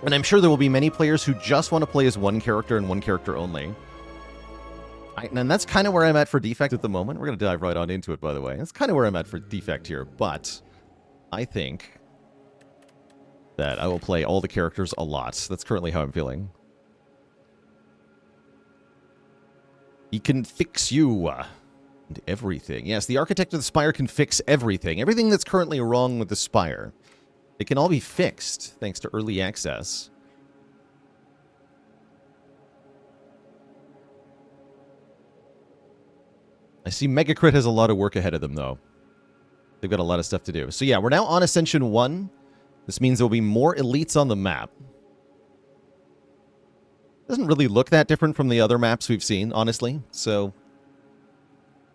And I'm sure there will be many players who just want to play as one character and one character only. And that's kind of where I'm at for Defect at the moment. We're going to dive right on into it, by the way. That's kind of where I'm at for Defect here. But I think that I will play all the characters a lot. That's currently how I'm feeling. He can fix you. And everything. Yes, the Architect of the Spire can fix everything. Everything that's currently wrong with the Spire. It can all be fixed, thanks to early access. I see Megacrit has a lot of work ahead of them, though. They've got a lot of stuff to do. So yeah, we're now on Ascension 1. This means there'll be more elites on the map. Doesn't really look that different from the other maps we've seen, honestly. So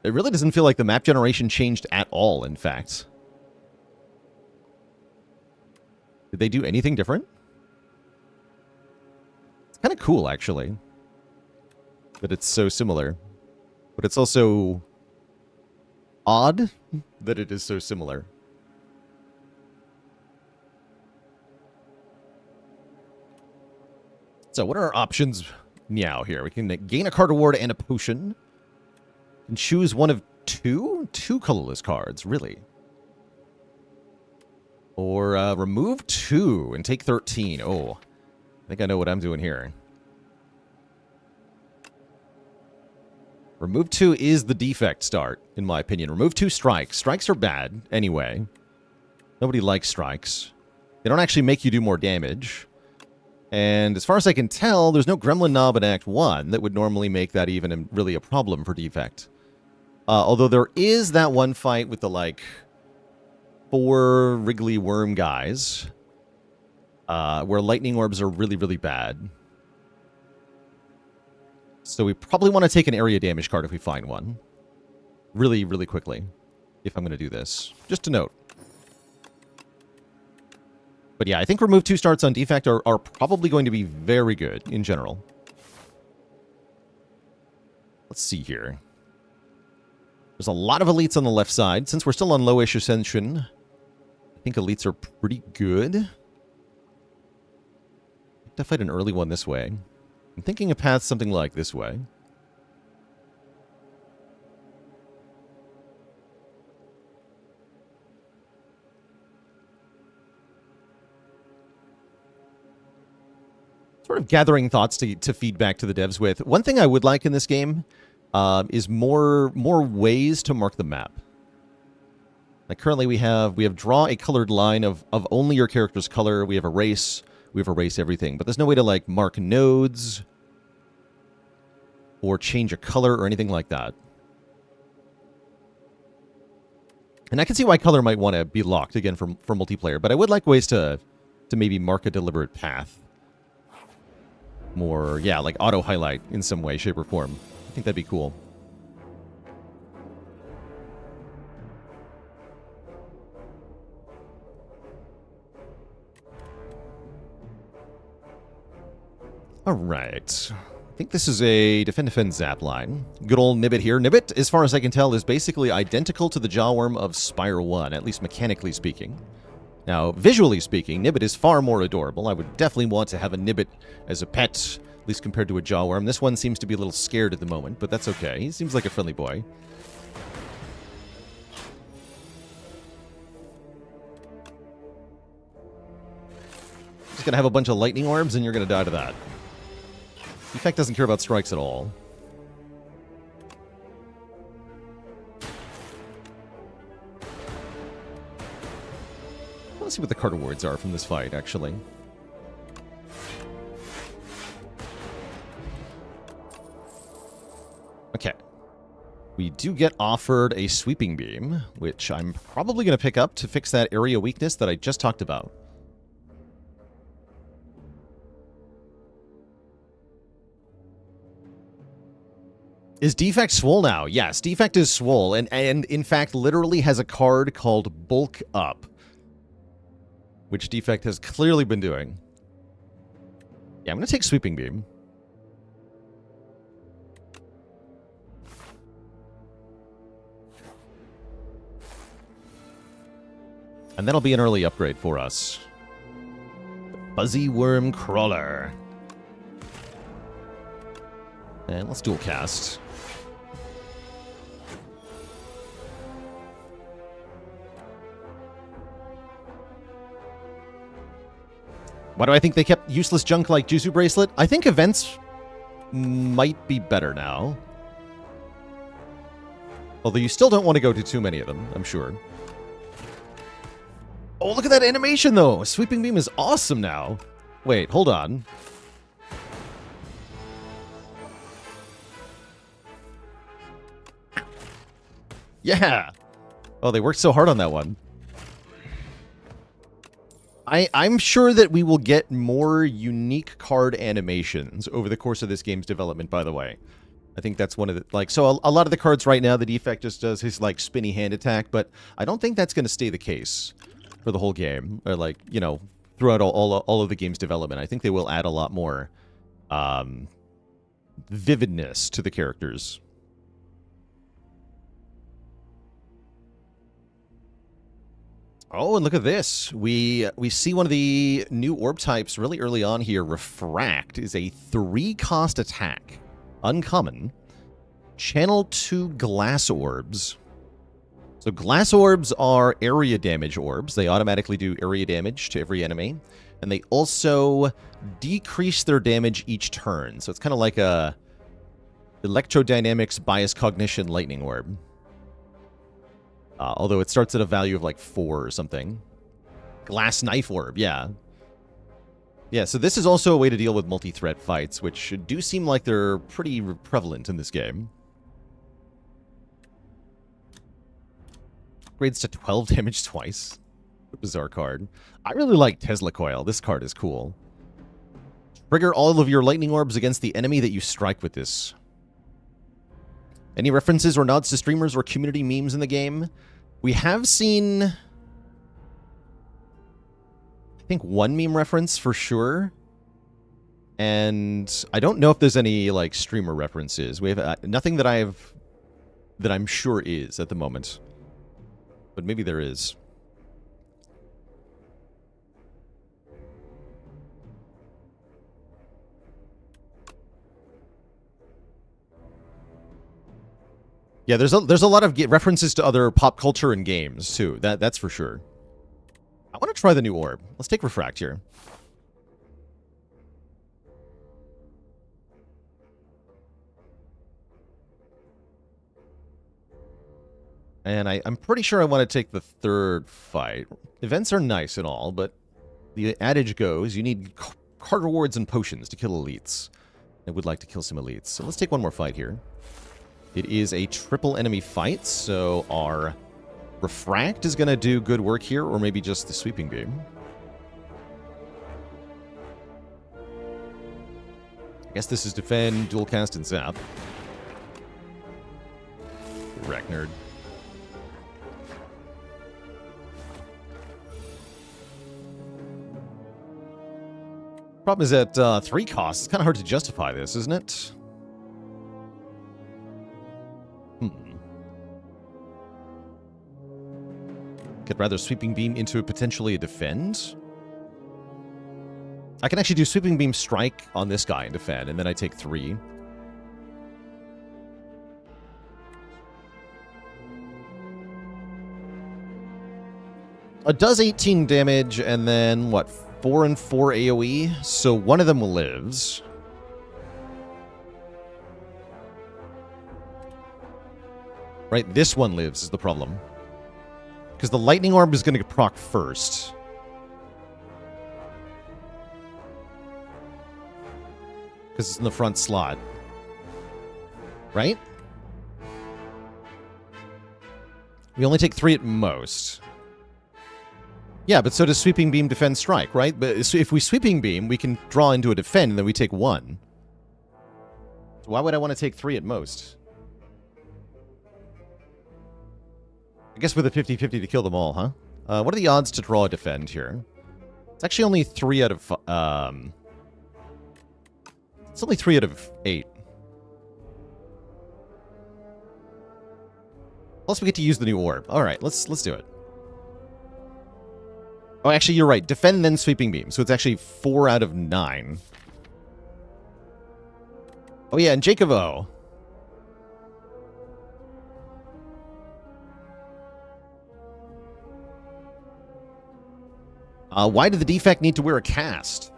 it really doesn't feel like the map generation changed at all, in fact. Did they do anything different? It's kind of cool, actually. That it's so similar. But it's also odd that it is so similar. So what are our options now here? We can gain a card reward and a potion. And choose one of two colorless cards, really. Or remove 2 and take 13. Oh, I think I know what I'm doing here. Remove 2 is the defect start, in my opinion. Remove 2 strikes. Strikes are bad, anyway. Nobody likes strikes. They don't actually make you do more damage. And as far as I can tell, there's no Gremlin Knob in Act 1 that would normally make that even really a problem for defect. Although there is that one fight with the, like, 4 wriggly worm guys, where lightning orbs are really, really bad. So we probably want to take an area damage card if we find one. Really, really quickly. If I'm going to do this. Just a note. But yeah, I think remove 2 starts on defect are probably going to be very good in general. Let's see here. There's a lot of elites on the left side. Since we're still on lowish ascension, I think elites are pretty good. I have to fight an early one this way. I'm thinking a path something like this way. Sort of gathering thoughts to feed back to the devs with. One thing I would like in this game is more ways to mark the map. Like currently we have draw a colored line of only your character's color. We have erase. We've erased everything. But there's no way to, like, mark nodes or change a color or anything like that. And I can see why color might want to be locked, again, for multiplayer. But I would like ways to maybe mark a deliberate path. More, yeah, like auto-highlight in some way, shape, or form. I think that'd be cool. Alright. I think this is a defend zap line. Good old Nibbit here. Nibbit, as far as I can tell, is basically identical to the Jawworm of Spire 1, at least mechanically speaking. Now, visually speaking, Nibbit is far more adorable. I would definitely want to have a Nibbit as a pet, at least compared to a Jawworm. This one seems to be a little scared at the moment, but that's okay. He seems like a friendly boy. Just gonna have a bunch of lightning orbs, and you're gonna die to that. Defect doesn't care about strikes at all. Let's see what the card awards are from this fight, actually. Okay. We do get offered a sweeping beam, which I'm probably going to pick up to fix that area weakness that I just talked about. Is Defect swole now? Yes, Defect is swole, and in fact literally has a card called Bulk Up, which Defect has clearly been doing. Yeah, I'm going to take Sweeping Beam. And that'll be an early upgrade for us. Fuzzy Worm Crawler. And let's dual cast. Why do I think they kept useless junk like Jutsu Bracelet? I think events might be better now. Although you still don't want to go to too many of them, I'm sure. Oh, look at that animation, though! Sweeping Beam is awesome now. Wait, hold on. Yeah! Oh, they worked so hard on that one. I'm sure that we will get more unique card animations over the course of this game's development, by the way. I think that's one of the, like, so a lot of the cards right now, the defect just does his, like, spinny hand attack, but I don't think that's going to stay the case for the whole game, or, like, you know, throughout all of the game's development. I think they will add a lot more vividness to the characters. Oh, and look at this. We see one of the new orb types really early on here. Refract is a 3-cost attack. Uncommon. Channel 2 glass orbs. So glass orbs are area damage orbs. They automatically do area damage to every enemy. And they also decrease their damage each turn. So it's kind of like a electrodynamics bias cognition lightning orb. Although it starts at a value of like 4 or something. Glass knife orb, yeah. Yeah, so this is also a way to deal with multi-threat fights, which do seem like they're pretty prevalent in this game. Upgrades to 12 damage twice. A bizarre card. I really like Tesla Coil. This card is cool. Trigger all of your lightning orbs against the enemy that you strike with this. Any references or nods to streamers or community memes in the game? We have seen, I think, one meme reference for sure. And I don't know if there's any, like, streamer references. We have nothing that I'm sure is at the moment. But maybe there is. Yeah, there's a lot of references to other pop culture and games, too. That's for sure. I want to try the new orb. Let's take Refract here. And I'm pretty sure I want to take the third fight. Events are nice and all, but the adage goes, you need card rewards and potions to kill elites. I would like to kill some elites. So let's take one more fight here. It is a triple enemy fight, so our Refract is going to do good work here, or maybe just the Sweeping Beam. I guess this is Defend, Dual Cast, and Zap. Wreck nerd. Problem is at 3 costs, it's kind of hard to justify this, isn't it? Could rather Sweeping Beam into potentially a Defend. I can actually do Sweeping Beam Strike on this guy and Defend, and then I take 3. It does 18 damage, and then, what, 4 and 4 AoE? So one of them lives. Right, this one lives is the problem. Because the Lightning Orb is going to proc first. Because it's in the front slot. Right? We only take 3 at most. Yeah, but so does Sweeping Beam, Defend, Strike, right? But if we Sweeping Beam, we can draw into a Defend, and then we take 1. So why would I want to take 3 at most? I guess with a 50-50 to kill them all, huh? What are the odds to draw a Defend here? It's actually only 3 out of... It's only 3 out of 8. Plus we get to use the new orb. Alright, let's do it. Oh, actually, you're right. Defend, then Sweeping Beam. So it's actually 4 out of 9. Oh, yeah, and Jacob O. Why did the defect need to wear a cast?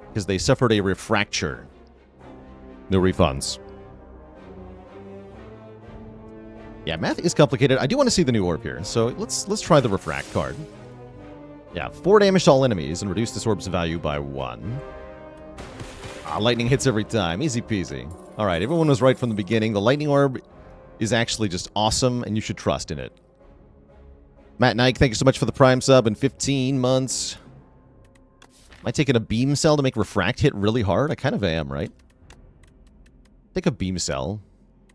Because they suffered a refracture. No refunds. Yeah, math is complicated. I do want to see the new orb here, so let's try the refract card. Yeah, 4 damage to all enemies and reduce this orb's value by 1. Lightning hits every time. Easy peasy. All right, everyone was right from the beginning. The lightning orb is actually just awesome, and you should trust in it. Matt Nike, thank you so much for the Prime sub in 15 months. Am I taking a beam cell to make refract hit really hard? I kind of am, right? Take a beam cell.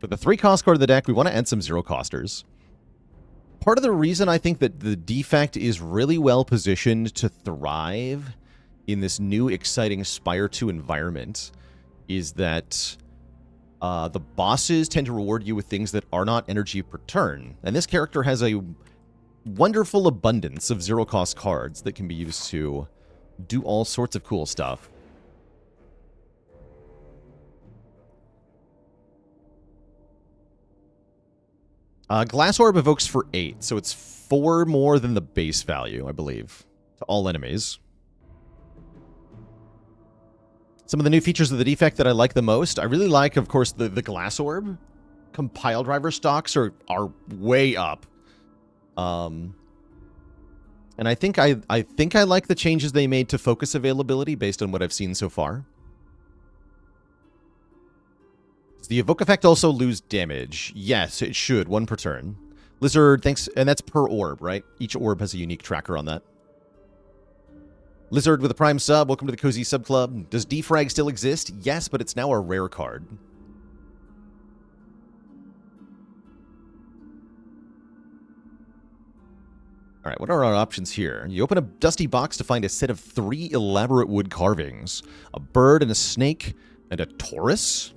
With the 3-cost card of the deck, we want to add some 0-costers. Part of the reason I think that the defect is really well positioned to thrive in this new exciting Spire 2 environment is that the bosses tend to reward you with things that are not energy per turn. And this character has a wonderful abundance of 0-cost cards that can be used to do all sorts of cool stuff. Glass Orb evokes for 8, so it's 4 more than the base value, I believe, to all enemies. Some of the new features of the defect that I like the most, I really like, of course, the Glass Orb. Compile driver stocks are way up. And I think I like the changes they made to focus availability based on what I've seen so far. Does the evoke effect also lose damage? Yes, it should. 1 per turn. Lizard, thanks. And that's per orb, right? Each orb has a unique tracker on that. Lizard with a Prime sub. Welcome to the Cozy Sub Club. Does Defrag still exist? Yes, but it's now a rare card. All right, what are our options here? You open a dusty box to find a set of 3 elaborate wood carvings. A bird and a snake and a Taurus.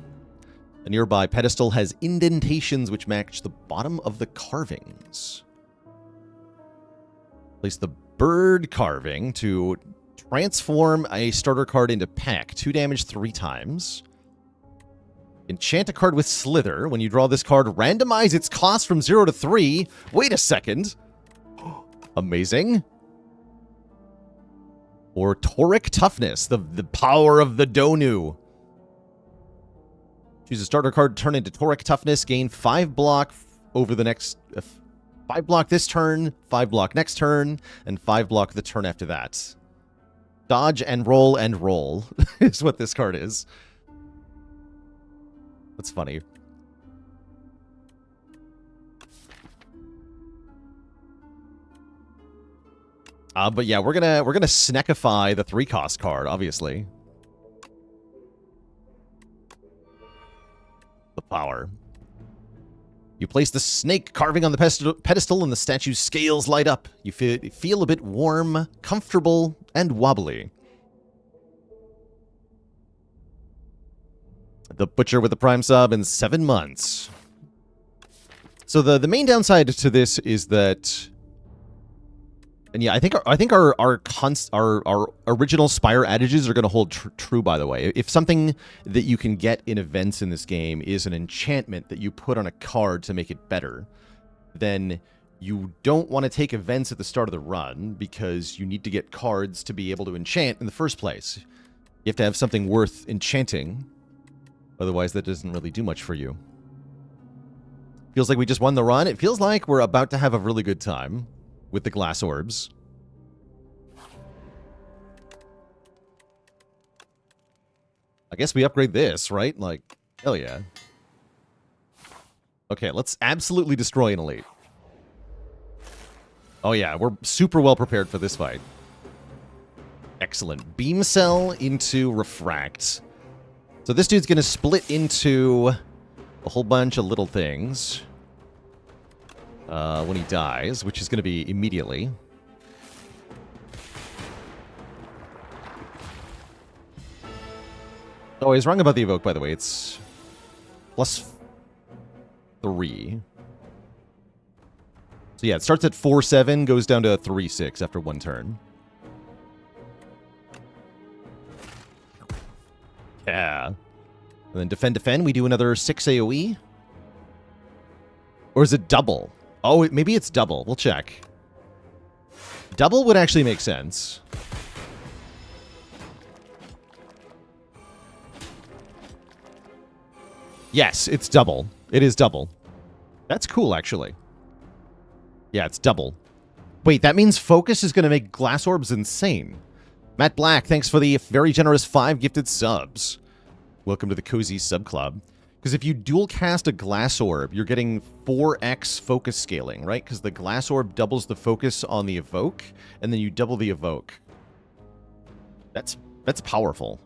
A nearby pedestal has indentations which match the bottom of the carvings. Place the bird carving to transform a starter card into Peck. 2 damage 3 times. Enchant a card with Slither. When you draw this card, randomize its cost from 0 to 3. Wait a second. Amazing. Or Toric Toughness, the power of the Donu. Choose a starter card, turn into Toric Toughness, gain 5 block over the next... 5 block this turn, 5 block next turn, and 5 block the turn after that. Dodge and roll is what this card is. That's funny. But yeah, we're gonna snackify the 3-cost card, obviously. The power. You place the snake carving on the pedestal and the statue's scales light up. You feel a bit warm, comfortable, and wobbly. The Butcher with the Prime sub in 7 months. So the main downside to this is that... And yeah, I think our original Spire adages are going to hold true, by the way. If something that you can get in events in this game is an enchantment that you put on a card to make it better, then you don't want to take events at the start of the run because you need to get cards to be able to enchant in the first place. You have to have something worth enchanting. Otherwise, that doesn't really do much for you. Feels like we just won the run. It feels like we're about to have a really good time with the glass orbs. I guess we upgrade this, right? Like, hell yeah. Okay, let's absolutely destroy an elite. Oh yeah, we're super well prepared for this fight. Excellent. Beam Cell into Refract. So this dude's gonna split into a whole bunch of little things. When he dies, which is going to be immediately. Oh, he's wrong about the evoke, by the way. It's +3. So yeah, it starts at 4-7, goes down to 3-6 after one turn. Yeah. And then defend, we do another 6 AoE. Or is it double? Oh, maybe it's double. We'll check. Double would actually make sense. Yes, it's double. It is double. That's cool, actually. Yeah, it's double. Wait, that means focus is going to make glass orbs insane. Matt Black, thanks for the very generous 5 gifted subs. Welcome to the Cozy Sub Club. Because if you dual cast a glass orb, you're getting 4x focus scaling, right? Because the glass orb doubles the focus on the evoke, and then you double the evoke. That's powerful.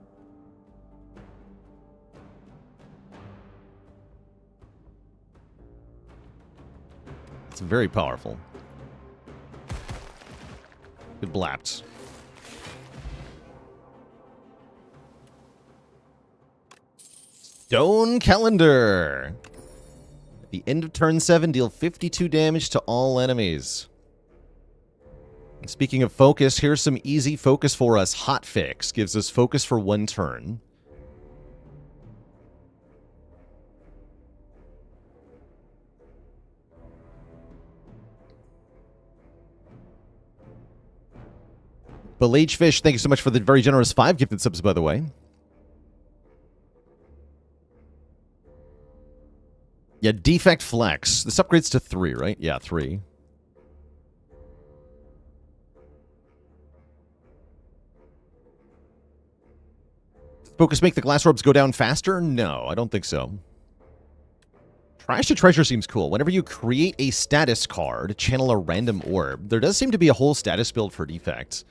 It's very powerful. Good blaps. Stone Calendar. At the end of turn 7, deal 52 damage to all enemies. And speaking of focus, here's some easy focus for us. Hotfix gives us focus for 1 turn. Belage Fish, thank you so much for the very generous 5 gifted subs, by the way. Yeah, Defect Flex. This upgrades to 3, right? Yeah, 3. Does focus make the glass orbs go down faster? No, I don't think so. Trash to Treasure seems cool. Whenever you create a status card, channel a random orb, there does seem to be a whole status build for Defect.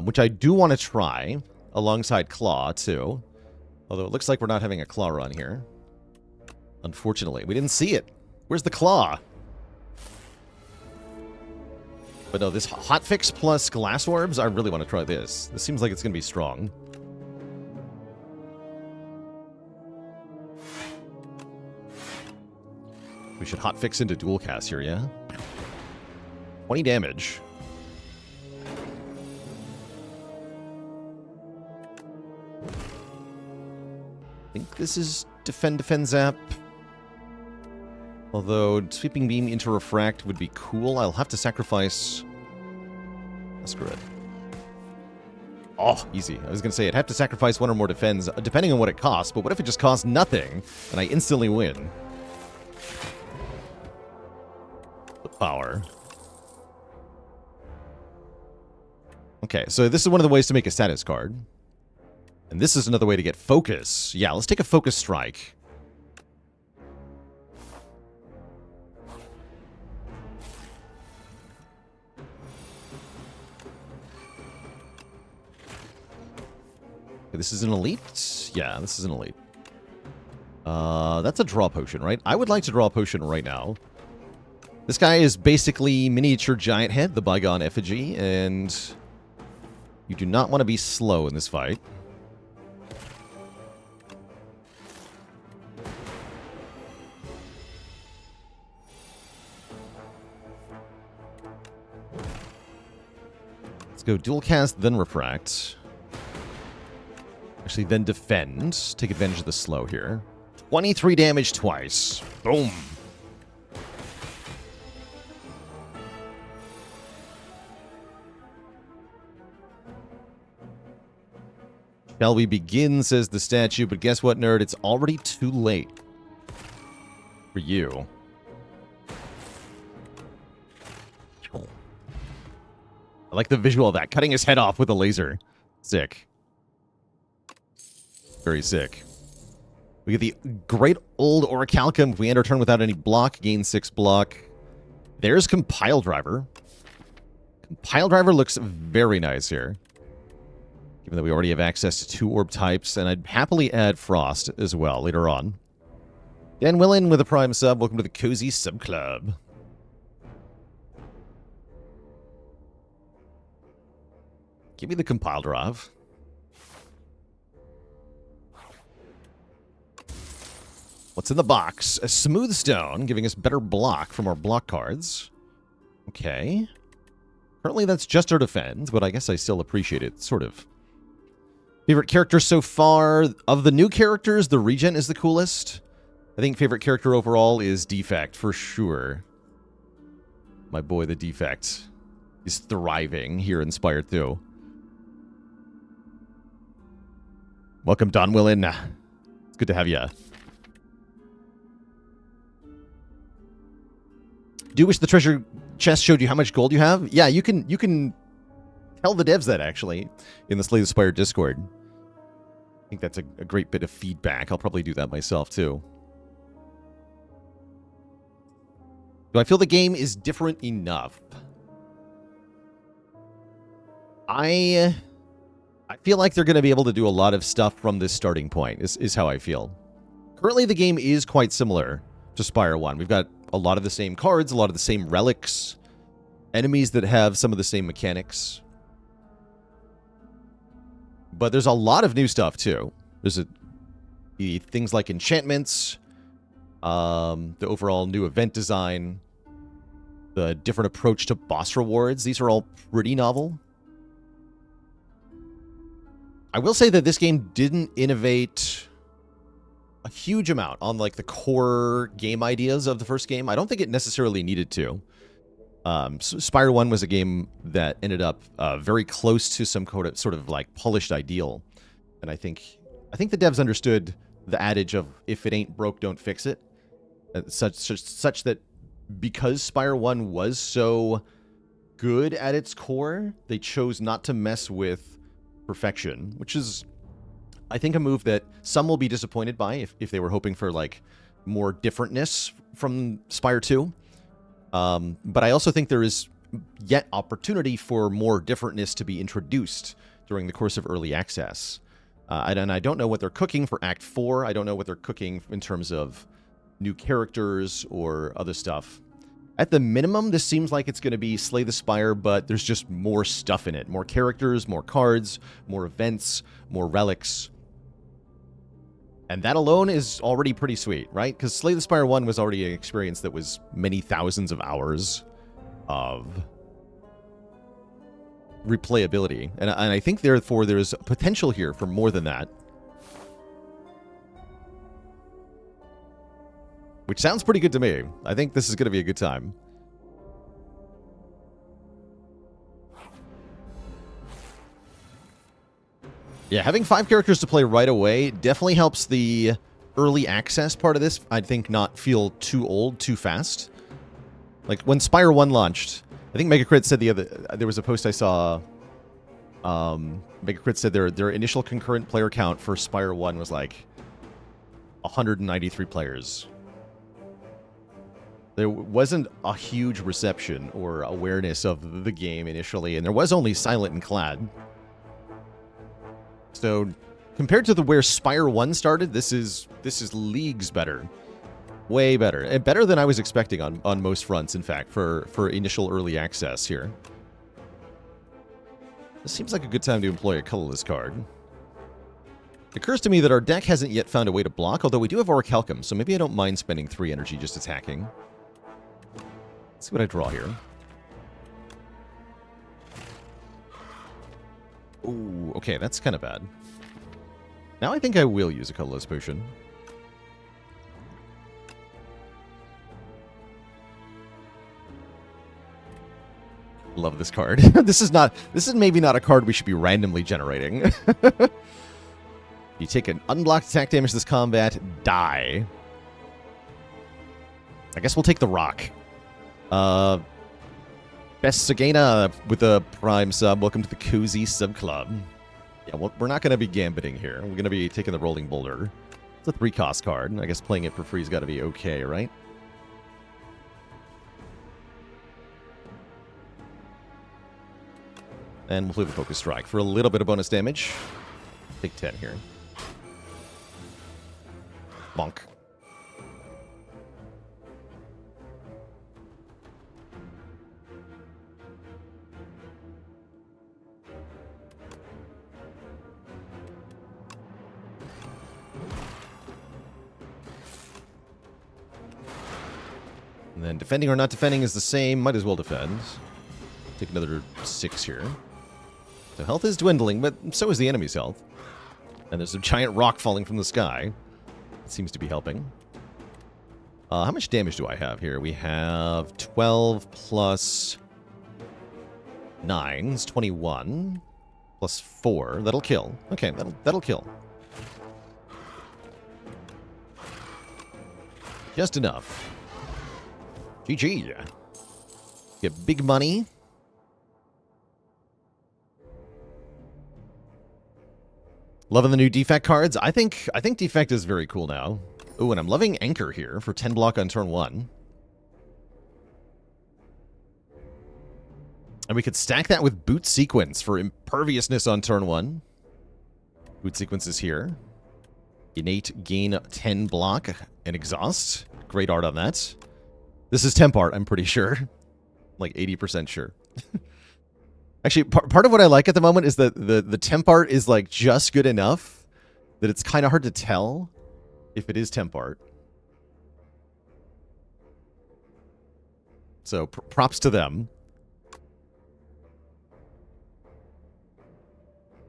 Which I do want to try, alongside Claw, too. Although it looks like we're not having a Claw run here. Unfortunately, we didn't see it. Where's the Claw? But no, this Hotfix plus Glass Orbs, I really want to try this. This seems like it's going to be strong. We should Hotfix into Dual Cast here, yeah? 20 damage. I think this is Defend Zap. Although Sweeping Beam into Refract would be cool. I'll have to sacrifice... Screw it. Oh, easy. I was going to say I'd have to sacrifice 1 or more defends, depending on what it costs. But what if it just costs nothing, and I instantly win? The power. Okay, so this is one of the ways to make a status card. And this is another way to get focus. Yeah, let's take a focus strike. Okay, this is an elite? Yeah, this is an elite. That's a draw potion, right? I would like to draw a potion right now. This guy is basically miniature giant head, the bygone effigy, and you do not want to be slow in this fight. Go dual cast, then refract. Actually, then defend. Take advantage of the slow here. 23 damage twice. Boom. Shall we begin, says the statue, but guess what, nerd? It's already too late. For you. I like the visual of that. Cutting his head off with a laser. Sick. Very sick. We get the great old Orichalcum. If we end our turn without any block, gain 6 block. There's Compile Driver. Compile Driver looks very nice here. Given that we already have access to 2 orb types. And I'd happily add Frost as well later on. Dan Willen with a Prime sub. Welcome to the Cozy Sub Club. Give me the Compile Drive. What's in the box? A Smooth Stone, giving us better block from our block cards. okay. Currently, that's just our defense, but I guess I still appreciate it, sort of. Favorite character so far? Of the new characters, the Regent is the coolest. I think favorite character overall is Defect, for sure. My boy, the Defect, is thriving here in Spire 2. Welcome, Don Willen. It's good to have you. Do you wish the treasure chest showed you how much gold you have? Yeah, you can tell the devs that, actually, in the Slay the Spire Discord. I think that's a great bit of feedback. I'll probably do that myself, too. Do I feel the game is different enough? I feel like they're going to be able to do a lot of stuff from this starting point, is how I feel. Currently, the game is quite similar to Spire 1. We've got a lot of the same cards, a lot of the same relics, enemies that have some of the same mechanics. But there's a lot of new stuff, too. There's the things like enchantments, the overall new event design, the different approach to boss rewards. These are all pretty novel. I will say that this game didn't innovate a huge amount on like the core game ideas of the first game. I don't think it necessarily needed to. Spire 1 was a game that ended up very close to some sort of like polished ideal. And I think the devs understood the adage of if it ain't broke, don't fix it. Such that because Spire 1 was so good at its core, they chose not to mess with perfection, which is, I think, a move that some will be disappointed by if they were hoping for like more differentness from Spire 2. But I also think there is yet opportunity for more differentness to be introduced during the course of early access. And I don't know what they're cooking for Act 4. I don't know what they're cooking in terms of new characters or other stuff. At the minimum, this seems like it's going to be Slay the Spire, but there's just more stuff in it. More characters, more cards, more events, more relics. And that alone is already pretty sweet, right? Because Slay the Spire 1 was already an experience that was many thousands of hours of replayability. And I think, therefore, there's potential here for more than that. Which sounds pretty good to me. I think this is going to be a good time. Yeah, having 5 characters to play right away definitely helps the early access part of this, I think, not feel too old too fast. Like, when Spire 1 launched, I think Megacrit said there was a post I saw, Megacrit said their initial concurrent player count for Spire 1 was like 193 players. There wasn't a huge reception or awareness of the game initially, and there was only Silent and Clad. So, compared to where Spire 1 started, this is leagues better. Way better. And better than I was expecting on most fronts, in fact, for initial early access here. This seems like a good time to employ a colorless card. It occurs to me that our deck hasn't yet found a way to block, although we do have Orichalcum, so maybe I don't mind spending 3 energy just attacking. Let's see what I draw here. Ooh, okay, that's kind of bad. Now I think I will use a colorless potion. Love this card. This is maybe not a card we should be randomly generating. You take an unblocked attack damage this combat, die. I guess we'll take the rock. Best Sagana with a Prime sub. Welcome to the Cozy Sub Club. Yeah, well, we're not going to be gambiting here. We're going to be taking the Rolling Boulder. It's a 3-cost card. I guess playing it for free has got to be okay, right? And we'll play the Focus Strike for a little bit of bonus damage. Take 10 here. Bonk. And then defending or not defending is the same. Might as well defend. Take another 6 here. So health is dwindling, but so is the enemy's health. And there's a giant rock falling from the sky. It seems to be helping. How much damage do I have here? We have 12 plus 9 is 21. Plus 4. That'll kill. Okay, that'll kill. Just enough. GG. Get big money. Loving the new defect cards. I think defect is very cool now. Ooh, and I'm loving Anchor here for 10 block on turn 1. And we could stack that with Boot Sequence for Imperviousness on turn 1. Boot Sequence is here. Innate gain 10 block and Exhaust. Great art on that. This is temp art, I'm pretty sure. Like 80% sure. Actually, part of what I like at the moment is that the temp art is like just good enough that it's kind of hard to tell if it is temp art. So props to them.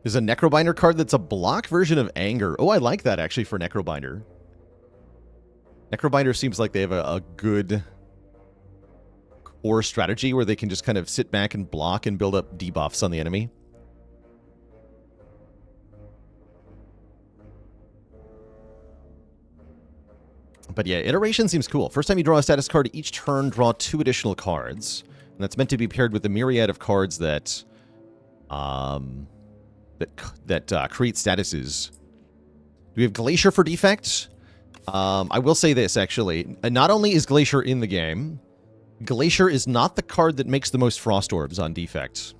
There's a Necrobinder card that's a block version of Anger. Oh, I like that actually for Necrobinder. Necrobinder seems like they have a good core strategy where they can just kind of sit back and block and build up debuffs on the enemy. But yeah, Iteration seems cool. First time you draw a status card, each turn draw 2 additional cards. And that's meant to be paired with the myriad of cards that create statuses. Do we have Glacier for defect? I will say this, actually. Not only is Glacier in the game, Glacier is not the card that makes the most Frost Orbs on defect.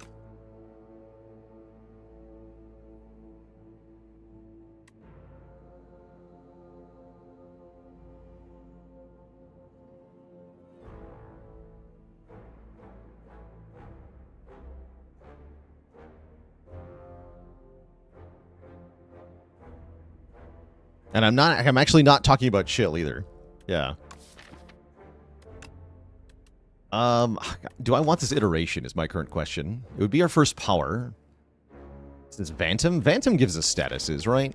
And I'm actually not talking about chill either. Yeah. Do I want this iteration is my current question. It would be our first power. Since Vantum gives us statuses, right?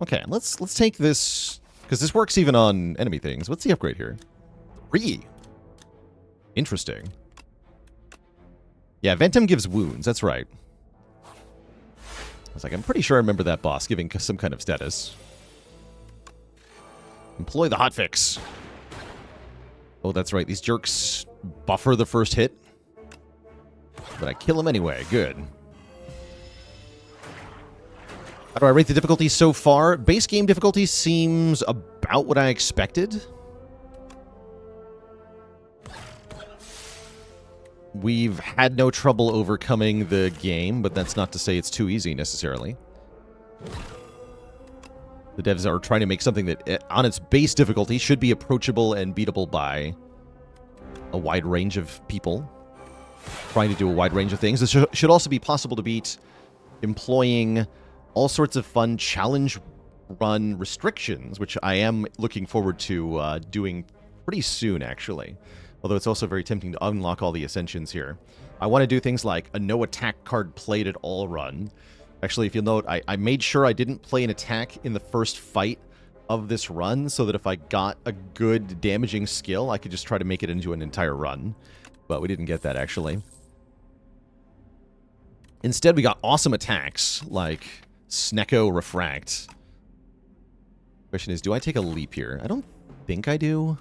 Okay, let's take this, because this works even on enemy things. What's the upgrade here? 3. Interesting. Yeah, Vantum gives wounds, that's right. I was like, I'm pretty sure I remember that boss giving some kind of status. Employ the hotfix. Oh, that's right. These jerks buffer the first hit. But I kill them anyway. Good. How do I rate the difficulty so far? Base game difficulty seems about what I expected. We've had no trouble overcoming the game, but that's not to say it's too easy necessarily. The devs are trying to make something that, on its base difficulty, should be approachable and beatable by a wide range of people. Trying to do a wide range of things. This should also be possible to beat, employing all sorts of fun challenge run restrictions, which I am looking forward to doing pretty soon, actually. Although it's also very tempting to unlock all the ascensions here. I want to do things like a no attack card played at all run. Actually, if you'll note, I made sure I didn't play an attack in the first fight of this run, so that if I got a good damaging skill, I could just try to make it into an entire run. But we didn't get that, actually. Instead, we got awesome attacks, like Snecko Refract. Question is, do I take a leap here? I don't think I do.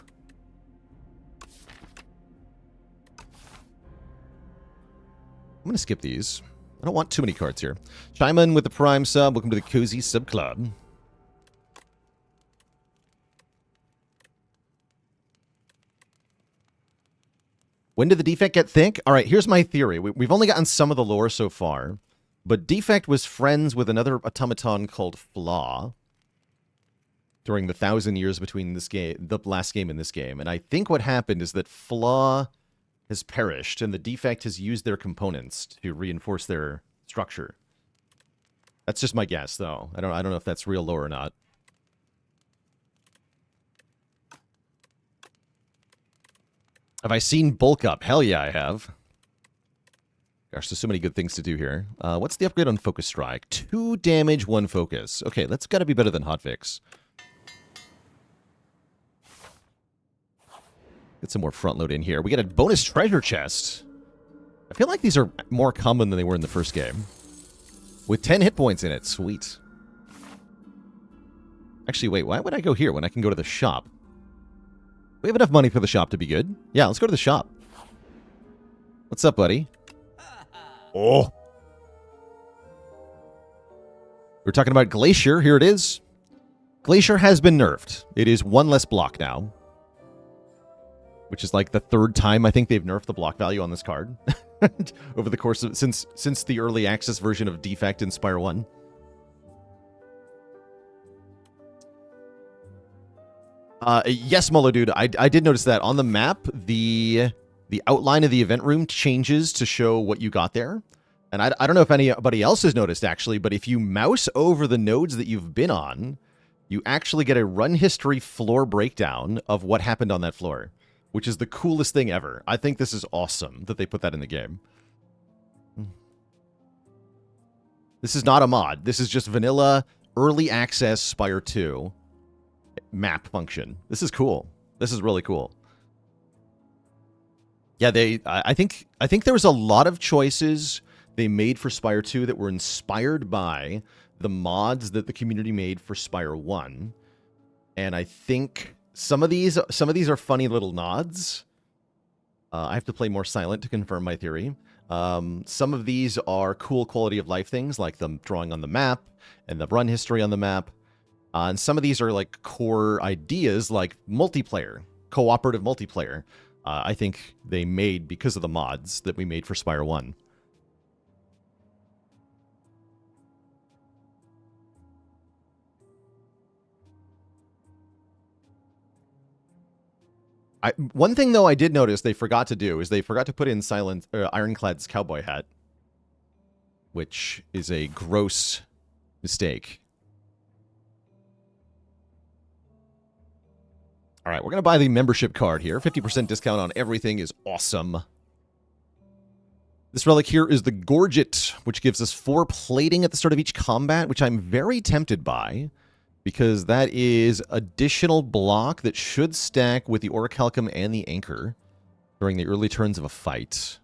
I'm going to skip these. I don't want too many cards here. Shyman with the Prime sub. Welcome to the Cozy Sub Club. When did the defect get thick? All right, here's my theory. We've only gotten some of the lore so far, but defect was friends with another automaton called Flaw during the 1,000 years between this game, the last game and this game. And I think what happened is that Flaw has perished, and the defect has used their components to reinforce their structure. That's just my guess, though. I don't know if that's real lore or not. Have I seen bulk up? Hell yeah, I have. Gosh, there's so many good things to do here. What's the upgrade on Focus Strike? 2 damage, 1 focus. Okay, that's got to be better than Hotfix. Get some more front load in here. We get a bonus treasure chest. I feel like these are more common than they were in the first game. With 10 hit points in it. Sweet. Actually, wait, why would I go here when I can go to the shop? We have enough money for the shop to be good. Yeah, let's go to the shop. What's up, buddy? Oh. We're talking about Glacier. Here it is. Glacier has been nerfed. It is 1 less block now. Which is like the 3rd time I think they've nerfed the block value on this card. Over the course of... Since the early access version of Defect in Spire 1. Yes, Muller dude, I did notice that. On the map, the outline of the event room changes to show what you got there. And I don't know if anybody else has noticed, actually, but if you mouse over the nodes that you've been on, you actually get a run history floor breakdown of what happened on that floor, which is the coolest thing ever. I think this is awesome that they put that in the game. This is not a mod. This is just vanilla early access Spire 2 map function. This is cool. This is really cool. Yeah, I think there was a lot of choices they made for Spire 2 that were inspired by the mods that the community made for Spire 1. And I think some of these are funny little nods. I have to play more silent to confirm my theory. Some of these are cool quality of life things, like the drawing on the map and the run history on the map. And some of these are like core ideas, like multiplayer, cooperative multiplayer. I think they made because of the mods that we made for Spire 1. One thing, though, I did notice they forgot to do is they forgot to put in Ironclad's cowboy hat, which is a gross mistake. All right, we're going to buy the membership card here. 50% discount on everything is awesome. This relic here is the Gorget, which gives us 4 plating at the start of each combat, which I'm very tempted by, because that is additional block that should stack with the Orichalcum and the Anchor during the early turns of a fight.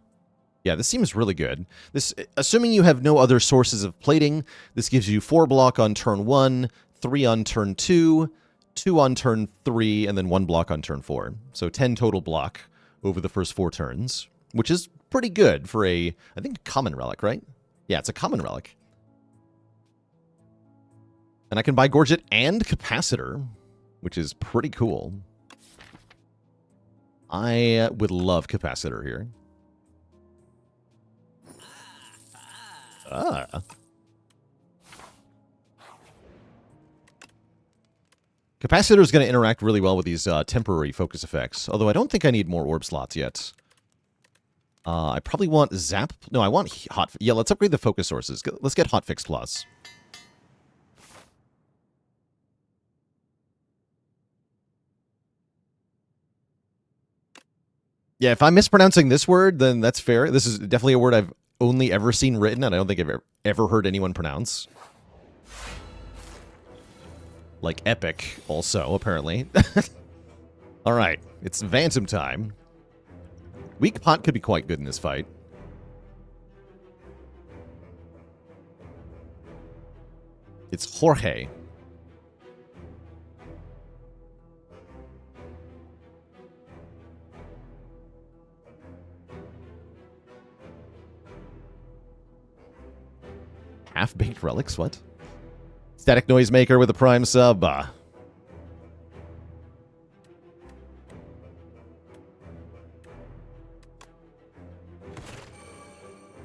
Yeah, this seems really good. This, assuming you have no other sources of plating, this gives you 4 block on turn 1, 3 on turn 2, 2 on turn 3, and then 1 block on turn 4. So 10 total block over the first 4 turns, which is pretty good for I think, a common relic, right? Yeah, it's a common relic. And I can buy Gorget and Capacitor, which is pretty cool. I would love Capacitor here. Capacitor is going to interact really well with these temporary focus effects, although I don't think I need more orb slots yet. I probably want Zap. No, I want Hot. Yeah, let's upgrade the focus sources. Let's get Hotfix Plus. Yeah, if I'm mispronouncing this word, then that's fair. This is definitely a word I've only ever seen written, and I don't think I've ever heard anyone pronounce. Like epic, also, apparently. Alright, it's Phantom time. Weak Pot could be quite good in this fight. It's Jorge. Half-baked relics, what? Static Noisemaker with a prime sub. Oh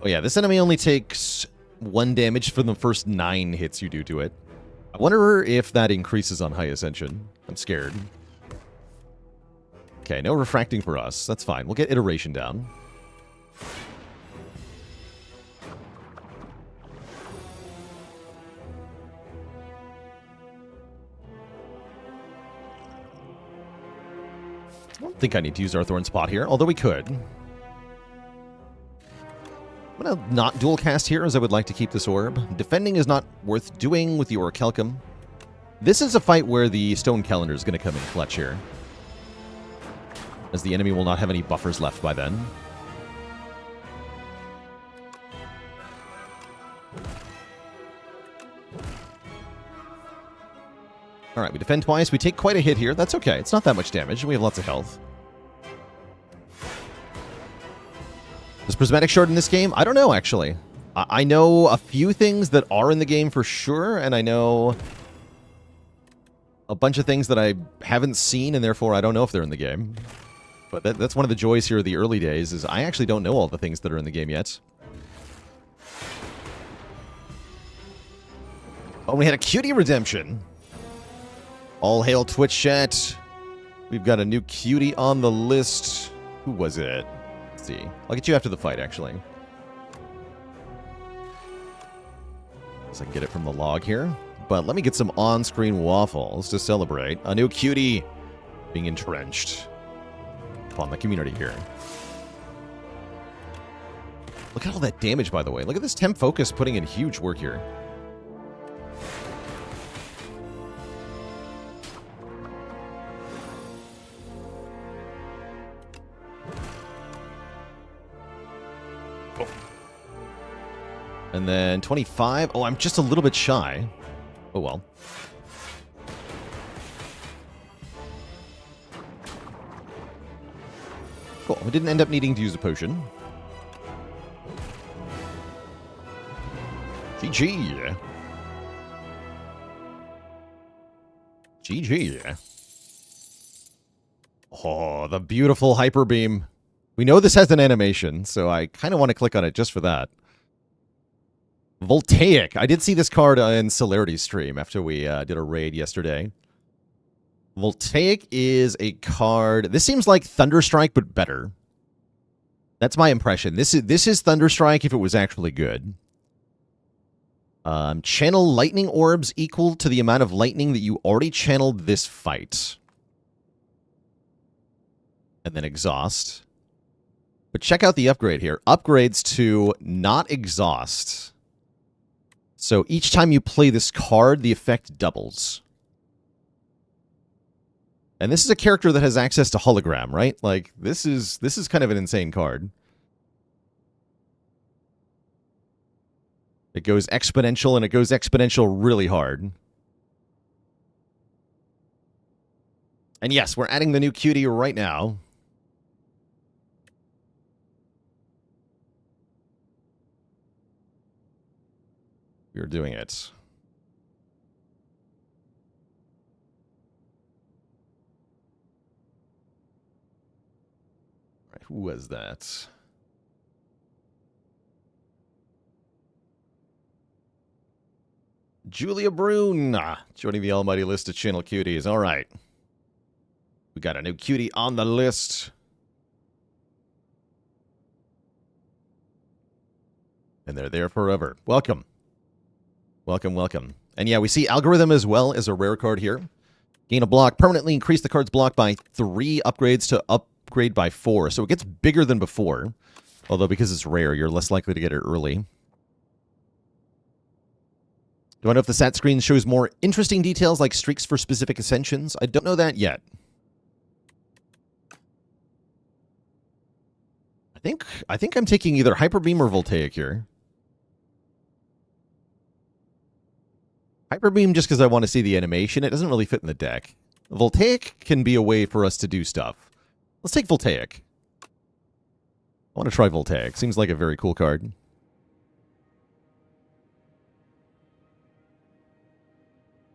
yeah, this enemy only takes 1 damage from the first 9 hits you do to it. I wonder if that increases on High Ascension. I'm scared. Okay, no refracting for us. That's fine. We'll get iteration down. I don't think I need to use our Thorn Spot here, although we could. I'm going to not dual cast here, as I would like to keep this orb. Defending is not worth doing with the Orichalcum. This is a fight where the Stone Calendar is going to come in clutch here, as the enemy will not have any buffers left by then. Alright, we defend twice. We take quite a hit here. That's okay. It's not that much damage. We have lots of health. Does Prismatic Shard in this game? I don't know, actually. I know a few things that are in the game for sure, and I know a bunch of things that I haven't seen, and therefore I don't know if they're in the game. But that's one of the joys here of the early days, is I actually don't know all the things that are in the game yet. Oh, we had a cutie redemption. All hail Twitch chat. We've got a new cutie on the list. Who was it? Let's see. I'll get you after the fight, actually. So I can get it from the log here. But let me get some on-screen waffles to celebrate a new cutie being entrenched upon the community here. Look at all that damage, by the way. Look at this temp focus putting in huge work here. And then 25. Oh, I'm just a little bit shy. Oh, well. Cool. We didn't end up needing to use a potion. GG. GG. Oh, the beautiful Hyper Beam. We know this has an animation, so I kind of want to click on it just for that. Voltaic. I did see this card in Celerity's stream after we did a raid yesterday. Voltaic is a card... This seems like Thunderstrike, but better. That's my impression. This is Thunderstrike if it was actually good. Channel lightning orbs equal to the amount of lightning that you already channeled this fight. And then exhaust. But check out the upgrade here. Upgrades to not exhaust. So each time you play this card, the effect doubles. And this is a character that has access to hologram, right? Like, this is kind of an insane card. It goes exponential, and it goes exponential really hard. And yes, we're adding the new cutie right now. We are doing it. All right, who was that? Julia Brune, joining the almighty list of channel cuties. All right. We got a new cutie on the list. And they're there forever. Welcome. Welcome, welcome. And yeah, we see Algorithm as well as a rare card here. Gain a block, permanently increase the card's block by 3 upgrades to upgrade by 4. So it gets bigger than before. Although because it's rare, you're less likely to get it early. Do I know if the stat screen shows more interesting details like streaks for specific ascensions? I don't know that yet. I think I'm taking either Hyper Beam or Voltaic here. Hyper Beam just because I want to see the animation. It doesn't really fit in the deck. Voltaic can be a way for us to do stuff. Let's take Voltaic. I want to try Voltaic. Seems like a very cool card.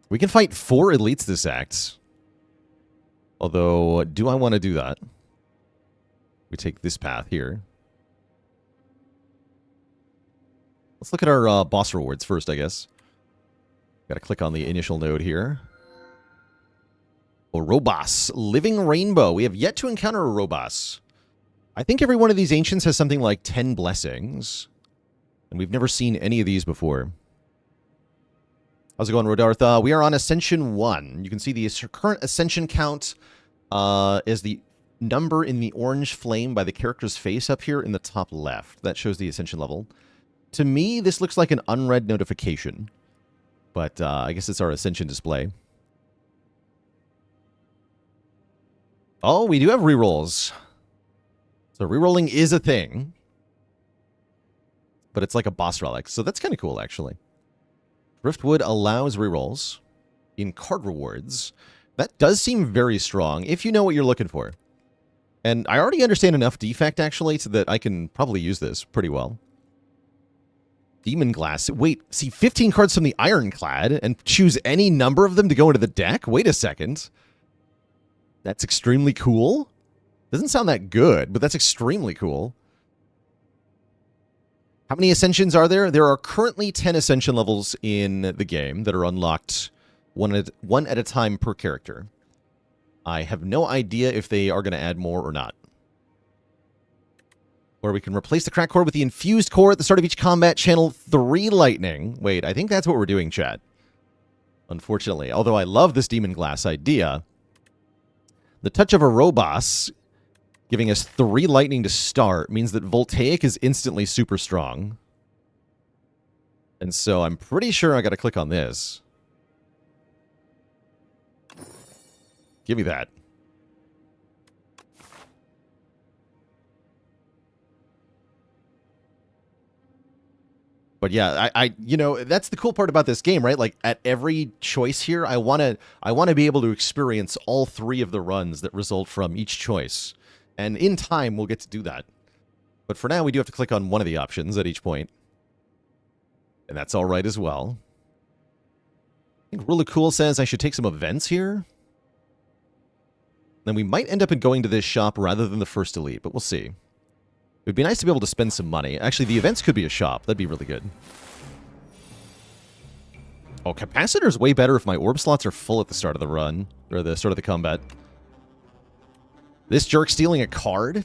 We can fight 4 elites this act. Although, do I want to do that? We take this path here. Let's look at our boss rewards first, I guess. Got to click on the initial node here. Orobas, Living Rainbow. We have yet to encounter a Orobas. I think every one of these ancients has something like 10 blessings. And we've never seen any of these before. How's it going, Rodartha? We are on Ascension 1. You can see the current Ascension count is the number in the orange flame by the character's face up here in the top left. That shows the ascension level. To me, this looks like an unread notification. But I guess it's our ascension display. Oh, we do have rerolls. So rerolling is a thing. But it's like a boss relic. So that's kind of cool, actually. Driftwood allows rerolls in card rewards. That does seem very strong if you know what you're looking for. And I already understand enough defect, actually, so that I can probably use this pretty well. Demon Glass. Wait, see 15 cards from the Ironclad and choose any number of them to go into the deck? Wait a second. That's extremely cool. Doesn't sound that good, but that's extremely cool. How many Ascensions are there? There are currently 10 Ascension levels in the game that are unlocked one at a time per character. I have no idea if they are going to add more or not. Where we can replace the crack core with the infused core at the start of each combat, channel 3 lightning. Wait, I think that's what we're doing, chat. Unfortunately. Although I love this Demon Glass idea. The touch of a Robos giving us 3 lightning to start means that Voltaic is instantly super strong. And so I'm pretty sure I got to click on this. Give me that. But yeah, you know, that's the cool part about this game, right? Like at every choice here, I want to be able to experience all 3 of the runs that result from each choice. And in time, we'll get to do that. But for now, we do have to click on one of the options at each point. And that's all right as well. I think Really Cool says I should take some events here. Then we might end up going to this shop rather than the first elite, but we'll see. It would be nice to be able to spend some money. Actually, the events could be a shop. That'd be really good. Oh, Capacitor's way better if my orb slots are full at the start of the run. Or the start of the combat. This jerk stealing a card?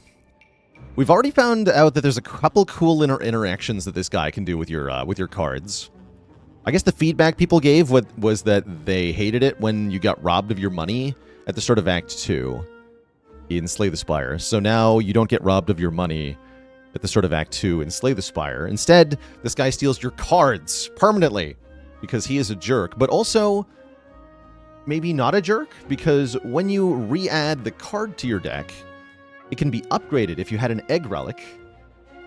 We've already found out that there's a couple cool interactions that this guy can do with your cards. I guess the feedback people gave was that they hated it when you got robbed of your money at the start of Act 2 in Slay the Spire. So now you don't get robbed of your money at the start of Act 2 in Slay the Spire. Instead, this guy steals your cards permanently because he is a jerk. But also, maybe not a jerk, because when you re-add the card to your deck, it can be upgraded if you had an egg relic.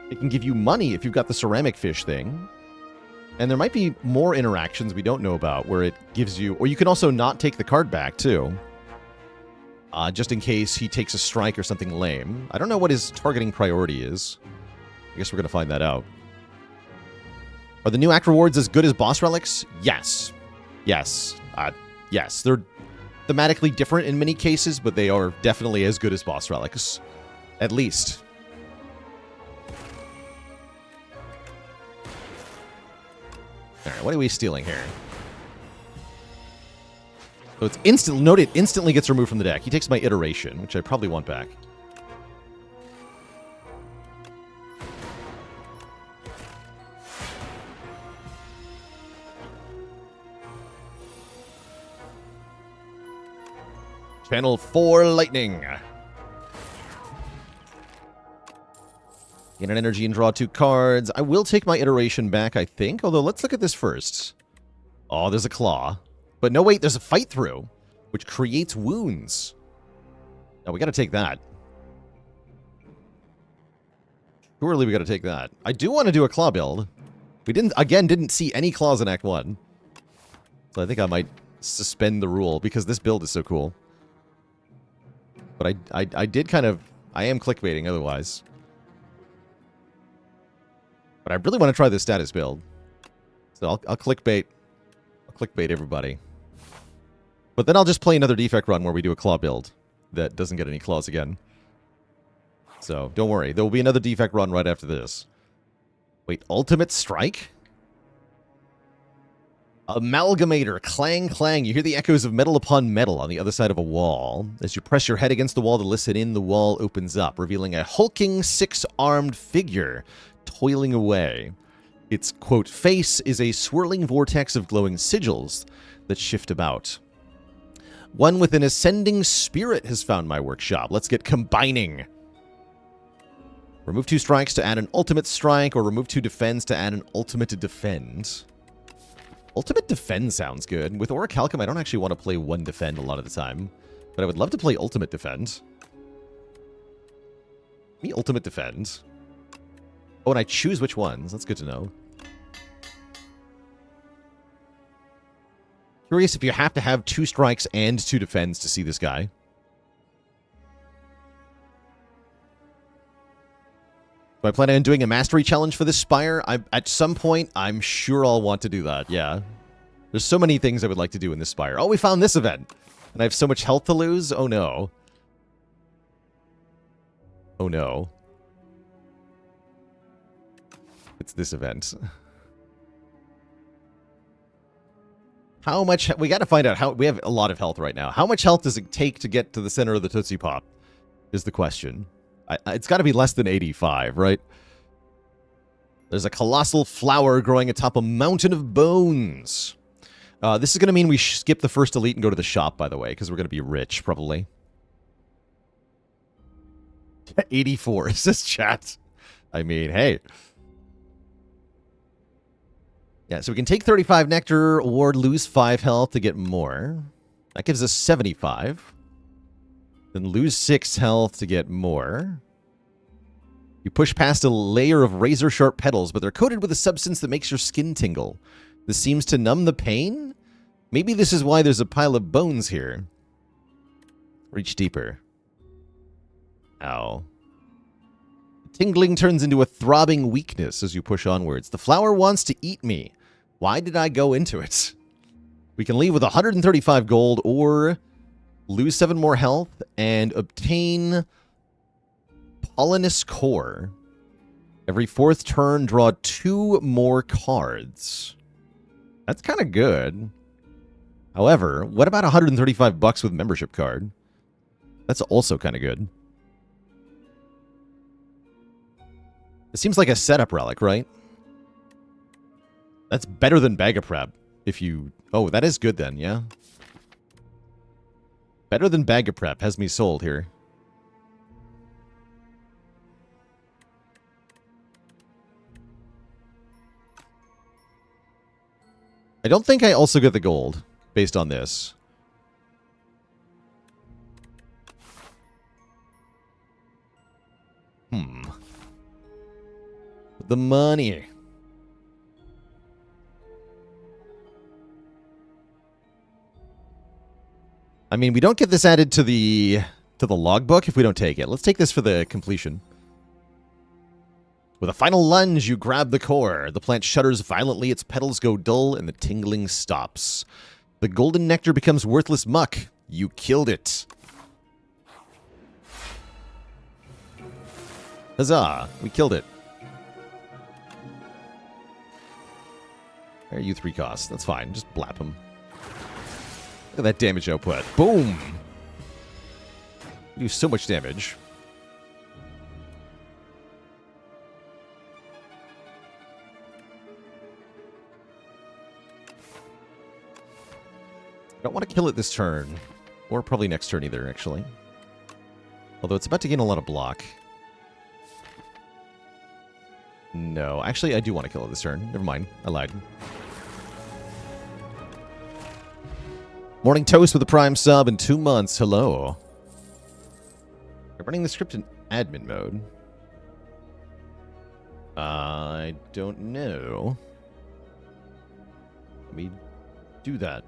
It can give you money if you've got the ceramic fish thing. And there might be more interactions we don't know about where it gives you... Or you can also not take the card back, too. Just in case he takes a strike or something lame. I don't know what his targeting priority is. I guess we're going to find that out. Are the new act rewards as good as boss relics? Yes. Yes. Yes. They're thematically different in many cases, but they are definitely as good as boss relics. At least. Alright, what are we stealing here? So it's instant. Note it instantly gets removed from the deck. He takes my iteration, which I probably want back. Channel 4 lightning. Gain an energy and draw 2 cards. I will take my iteration back, I think. Although, let's look at this first. Oh, there's a claw. But no, wait, there's a fight through, which creates wounds. Now, we got to take that. Surely we got to take that. I do want to do a claw build. We didn't see any claws in Act 1. So I think I might suspend the rule because this build is so cool. But I did kind of... I am clickbaiting otherwise. But I really want to try this status build. So I'll clickbait. I'll clickbait everybody. But then I'll just play another defect run where we do a claw build that doesn't get any claws again. So don't worry. There will be another defect run right after this. Wait, Ultimate Strike? Amalgamator, clang, clang. You hear the echoes of metal upon metal on the other side of a wall. As you press your head against the wall to listen in, the wall opens up, revealing a hulking, 6-armed figure toiling away. Its, quote, face is a swirling vortex of glowing sigils that shift about. One with an ascending spirit has found my workshop. Let's get combining. Remove 2 strikes to add an ultimate strike, or remove 2 defends to add an ultimate to defend. Ultimate defend sounds good. With Orichalcum, I don't actually want to play 1 defend a lot of the time. But I would love to play ultimate defend. Give me ultimate defend. Oh, and I choose which ones. That's good to know. Curious if you have to have 2 strikes and 2 defends to see this guy. Do I plan on doing a mastery challenge for this Spire? At some point, I'm sure I'll want to do that, yeah. There's so many things I would like to do in this Spire. Oh, we found this event! And I have so much health to lose? Oh no. Oh no. It's this event. How much... We gotta find out how... We have a lot of health right now. How much health does it take to get to the center of the Tootsie Pop? Is the question. It's gotta be less than 85, right? There's a colossal flower growing atop a mountain of bones. This is gonna mean we skip the first elite and go to the shop, by the way, because we're gonna be rich, probably. 84, is this chat? I mean, hey... Yeah, so we can take 35 nectar or lose 5 health to get more. That gives us 75. Then lose 6 health to get more. You push past a layer of razor-sharp petals, but they're coated with a substance that makes your skin tingle. This seems to numb the pain? Maybe this is why there's a pile of bones here. Reach deeper. Ow. Tingling turns into a throbbing weakness as you push onwards. The flower wants to eat me. Why did I go into it? We can leave with 135 gold or lose 7 more health and obtain Pollinous Core. Every 4th turn, draw 2 more cards. That's kind of good. However, what about 135 bucks with membership card? That's also kind of good. It seems like a setup relic, right? That's better than Bag of Prep. If you... Oh, that is good then, yeah? Better than Bag of Prep has me sold here. I don't think I also get the gold based on this. The money. I mean, we don't get this added to the logbook if we don't take it. Let's take this for the completion. With a final lunge, you grab the core. The plant shudders violently, its petals go dull, and the tingling stops. The golden nectar becomes worthless muck. You killed it. Huzzah! We killed it. There, you 3 costs. That's fine. Just blap him. Look at that damage output. Boom! You do so much damage. I don't want to kill it this turn. Or probably next turn either, actually. Although it's about to gain a lot of block. No, actually, I do want to kill it this turn. Never mind. I lied. Morning Toast with a Prime sub in 2 months. Hello. We're running the script in admin mode. I don't know. Let me do that.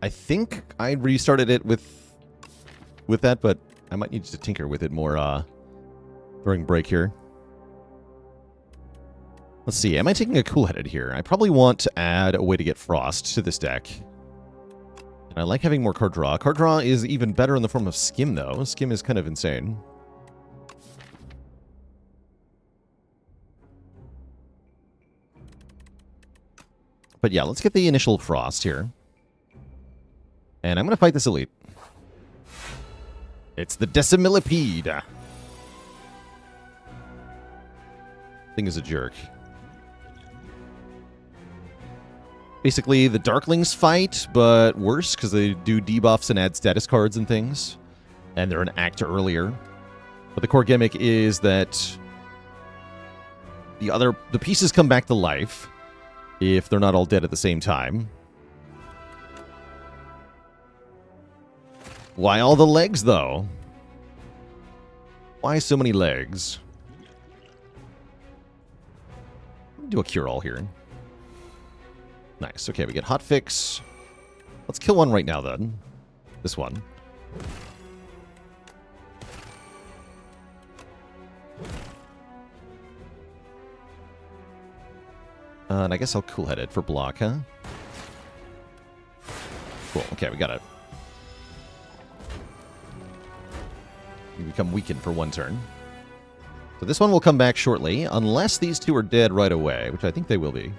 I think I restarted it with that, but I might need to tinker with it more during break here. Let's see. Am I taking a cool-headed here? I probably want to add a way to get frost to this deck. And I like having more card draw. Card draw is even better in the form of skim, though. Skim is kind of insane. But yeah, let's get the initial frost here. And I'm going to fight this elite. It's the Decimillipede. Thing is a jerk. Basically, the Darklings fight, but worse, because they do debuffs and add status cards and things. And they're an act earlier. But the core gimmick is that the pieces come back to life if they're not all dead at the same time. Why all the legs, though? Why so many legs? Do a cure-all here. Nice. Okay, we get hotfix. Let's kill one right now, then. This one. And I guess I'll cool-head it for block, huh? Cool. Okay, we got it. You become weakened for one turn. So this one will come back shortly, unless these two are dead right away, which I think they will be.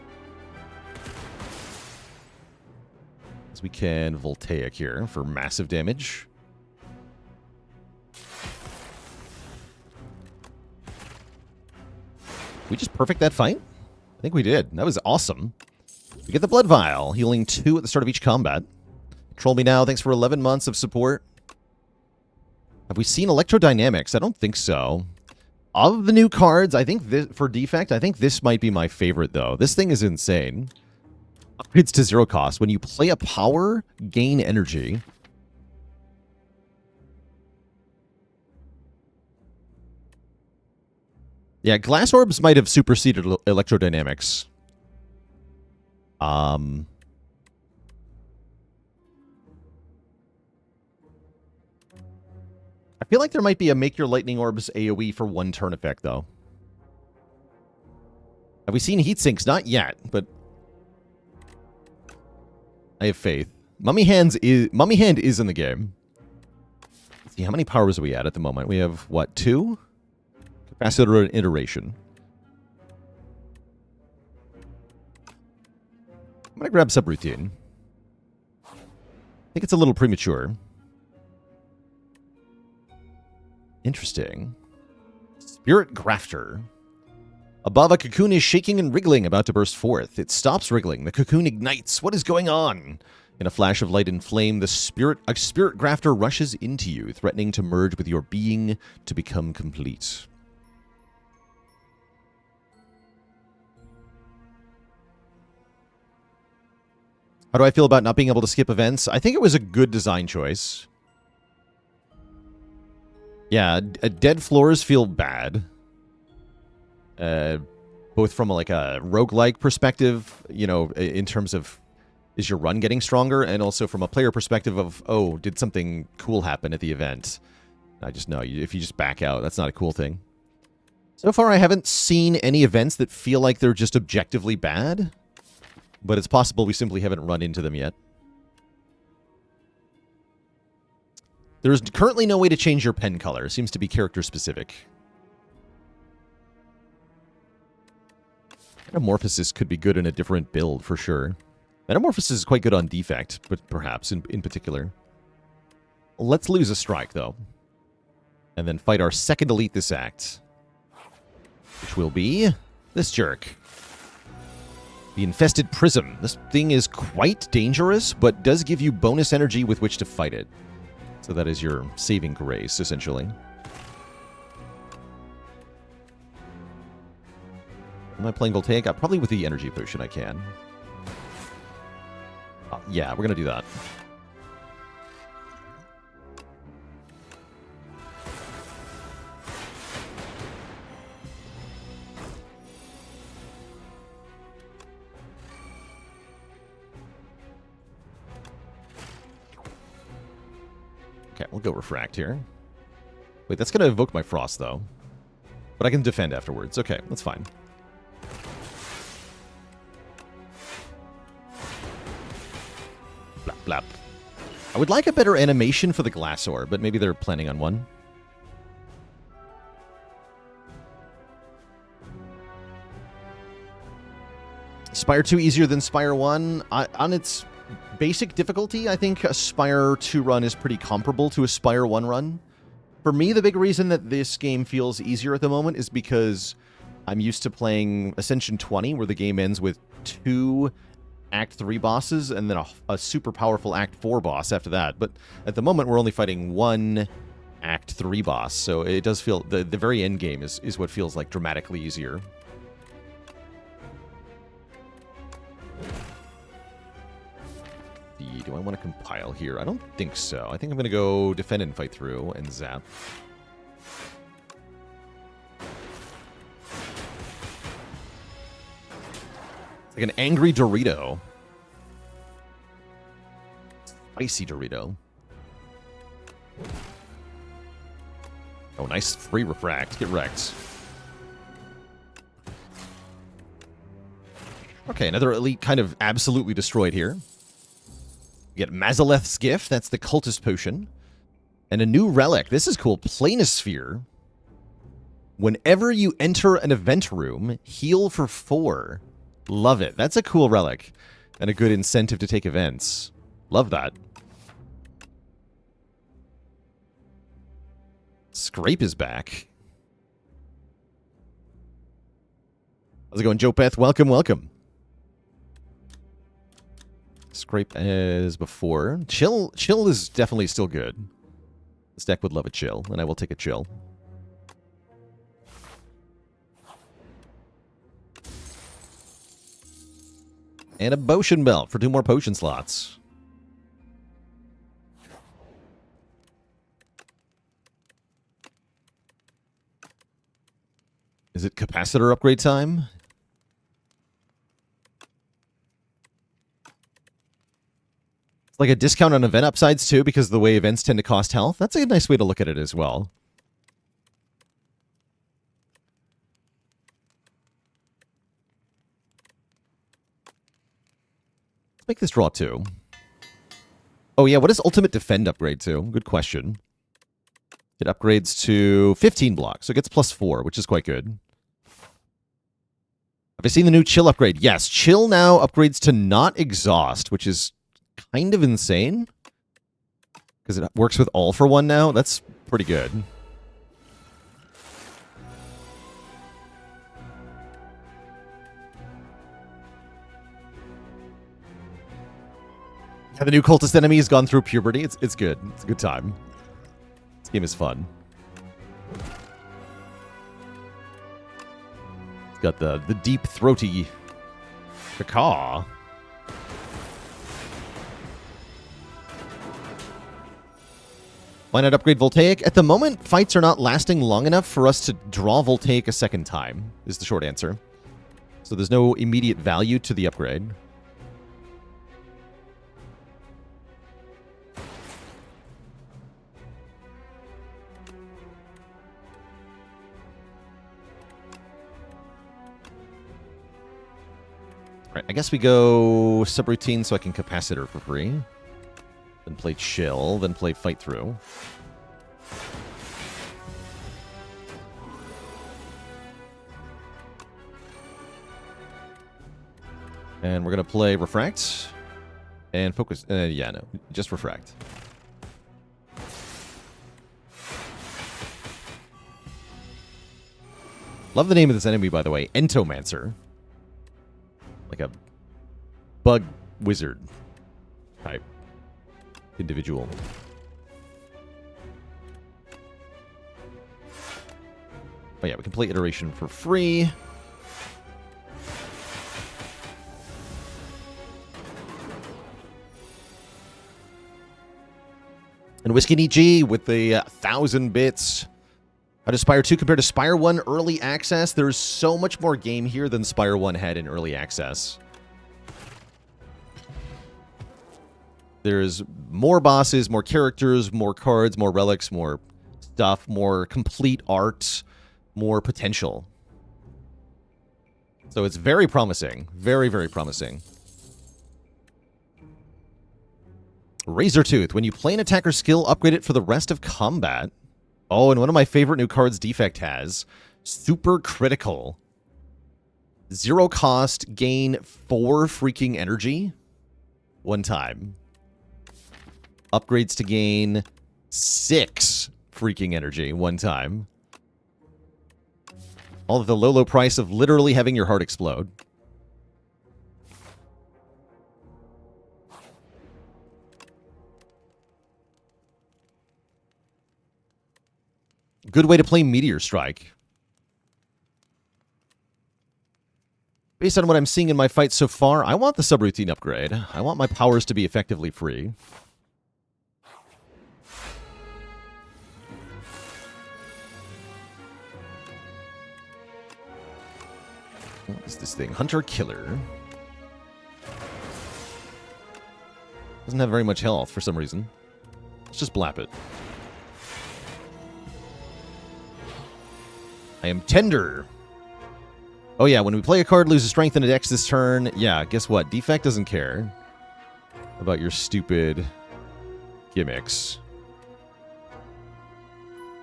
So we can Voltaic here for massive damage. We just perfect that fight? I think we did. That was awesome. We get the Blood Vial, healing 2 at the start of each combat. Troll Me Now, thanks for 11 months of support. Have we seen Electrodynamics? I don't think so. Of the new cards, I think this, for Defect, I think this might be my favorite, though. This thing is insane. Upgrades to 0 cost. When you play a power, gain energy. Yeah, Glass Orbs might have superseded Electrodynamics. I feel like there might be a Make Your Lightning Orbs AoE for 1 turn effect, though. Have we seen heat sinks? Not yet, but I have faith. Mummy Hand is in the game. Let's see, how many powers are we at the moment? We have, what, 2? Capacitor and Iteration. I'm going to grab Subroutine. I think it's a little premature. Interesting. Spirit Grafter. Above, a cocoon is shaking and wriggling, about to burst forth. It stops wriggling. The cocoon ignites. What is going on? In a flash of light and flame, a spirit grafter rushes into you, threatening to merge with your being to become complete. How do I feel about not being able to skip events? I think it was a good design choice. Yeah, dead floors feel bad. Both from like a roguelike perspective, you know, in terms of is your run getting stronger, and also from a player perspective of, oh, did something cool happen at the event? I just know, if you just back out, that's not a cool thing. So far, I haven't seen any events that feel like they're just objectively bad, but it's possible we simply haven't run into them yet. There is currently no way to change your pen color. It seems to be character specific. Metamorphosis could be good in a different build, for sure. Metamorphosis is quite good on Defect, but perhaps in particular. Let's lose a strike, though. And then fight our second elite this act. Which will be this jerk. The Infested Prism. This thing is quite dangerous, but does give you bonus energy with which to fight it. So that is your saving grace, essentially. Am I playing Voltaic? Probably with the energy potion I can. Yeah, we're going to do that. Okay, we'll go Refract here. Wait, that's going to evoke my Frost, though. But I can defend afterwards. Okay, that's fine. Blap, blap. I would like a better animation for the glass ore, but maybe they're planning on one. Spire 2 easier than Spire 1. On its basic difficulty, I think a Spire 2 run is pretty comparable to a Spire 1 run. For me, the big reason that this game feels easier at the moment is because I'm used to playing Ascension 20, where the game ends with 2 Act 3 bosses and then a super powerful Act 4 boss after that. But at the moment, we're only fighting 1 Act 3 boss, so it does feel... The very end game is what feels like dramatically easier. Do I want to compile here? I don't think so. I think I'm going to go defend and fight through and zap. It's like an angry Dorito. Spicy Dorito. Oh, nice free refract. Get wrecked. Okay, another elite kind of absolutely destroyed here. We get Mazaleth's Gift, that's the Cultist Potion. And a new relic. This is cool. Planisphere. Whenever you enter an event room, heal for 4. Love it. That's a cool relic. And a good incentive to take events. Love that. Scrape is back. How's it going, Joe Beth? Welcome, welcome. Scrape as before. Chill is definitely still good. This deck would love a chill, and I will take a chill. And a potion belt for 2 more potion slots. Is it capacitor upgrade time? Like a discount on event upsides, too, because of the way events tend to cost health. That's a nice way to look at it as well. Let's make this draw 2. Oh, yeah, what does Ultimate Defend upgrade to? Good question. It upgrades to 15 blocks, so it gets +4, which is quite good. Have I seen the new Chill upgrade? Yes, Chill now upgrades to Not Exhaust, which is kind of insane, because it works with All for 1 now. That's pretty good. Yeah, the new cultist enemy has gone through puberty. It's good. It's a good time. This game is fun. It's got the deep throaty cacaw. Why not upgrade Voltaic? At the moment, fights are not lasting long enough for us to draw Voltaic a second time, is the short answer. So there's no immediate value to the upgrade. Alright, I guess we go subroutine so I can capacitor for free. Then play Chill, then play Fight Through. And we're going to play Refract. And Focus. Yeah, no. Just Refract. Love the name of this enemy, by the way. Entomancer. Like a bug wizard type individual. Oh yeah, we can play Iteration for free. And Whiskey DG with the 1,000 bits. How does Spire 2 compare to Spire 1 Early Access? There's so much more game here than Spire 1 had in Early Access. There's more bosses, more characters, more cards, more relics, more stuff, more complete art, more potential. So it's very promising. Very, very promising. Razortooth. When you play an attacker skill, upgrade it for the rest of combat. Oh, and one of my favorite new cards Defect has. Super Critical. 0 cost, gain 4 freaking energy. One time. Upgrades to gain 6 freaking energy. One time. All at the low, low price of literally having your heart explode. Good way to play Meteor Strike. Based on what I'm seeing in my fights so far, I want the subroutine upgrade. I want my powers to be effectively free. What is this thing? Hunter Killer. Doesn't have very much health for some reason. Let's just blap it. I am tender. Oh yeah, when we play a card, loses strength and a dex this turn. Yeah, guess what? Defect doesn't care about your stupid gimmicks.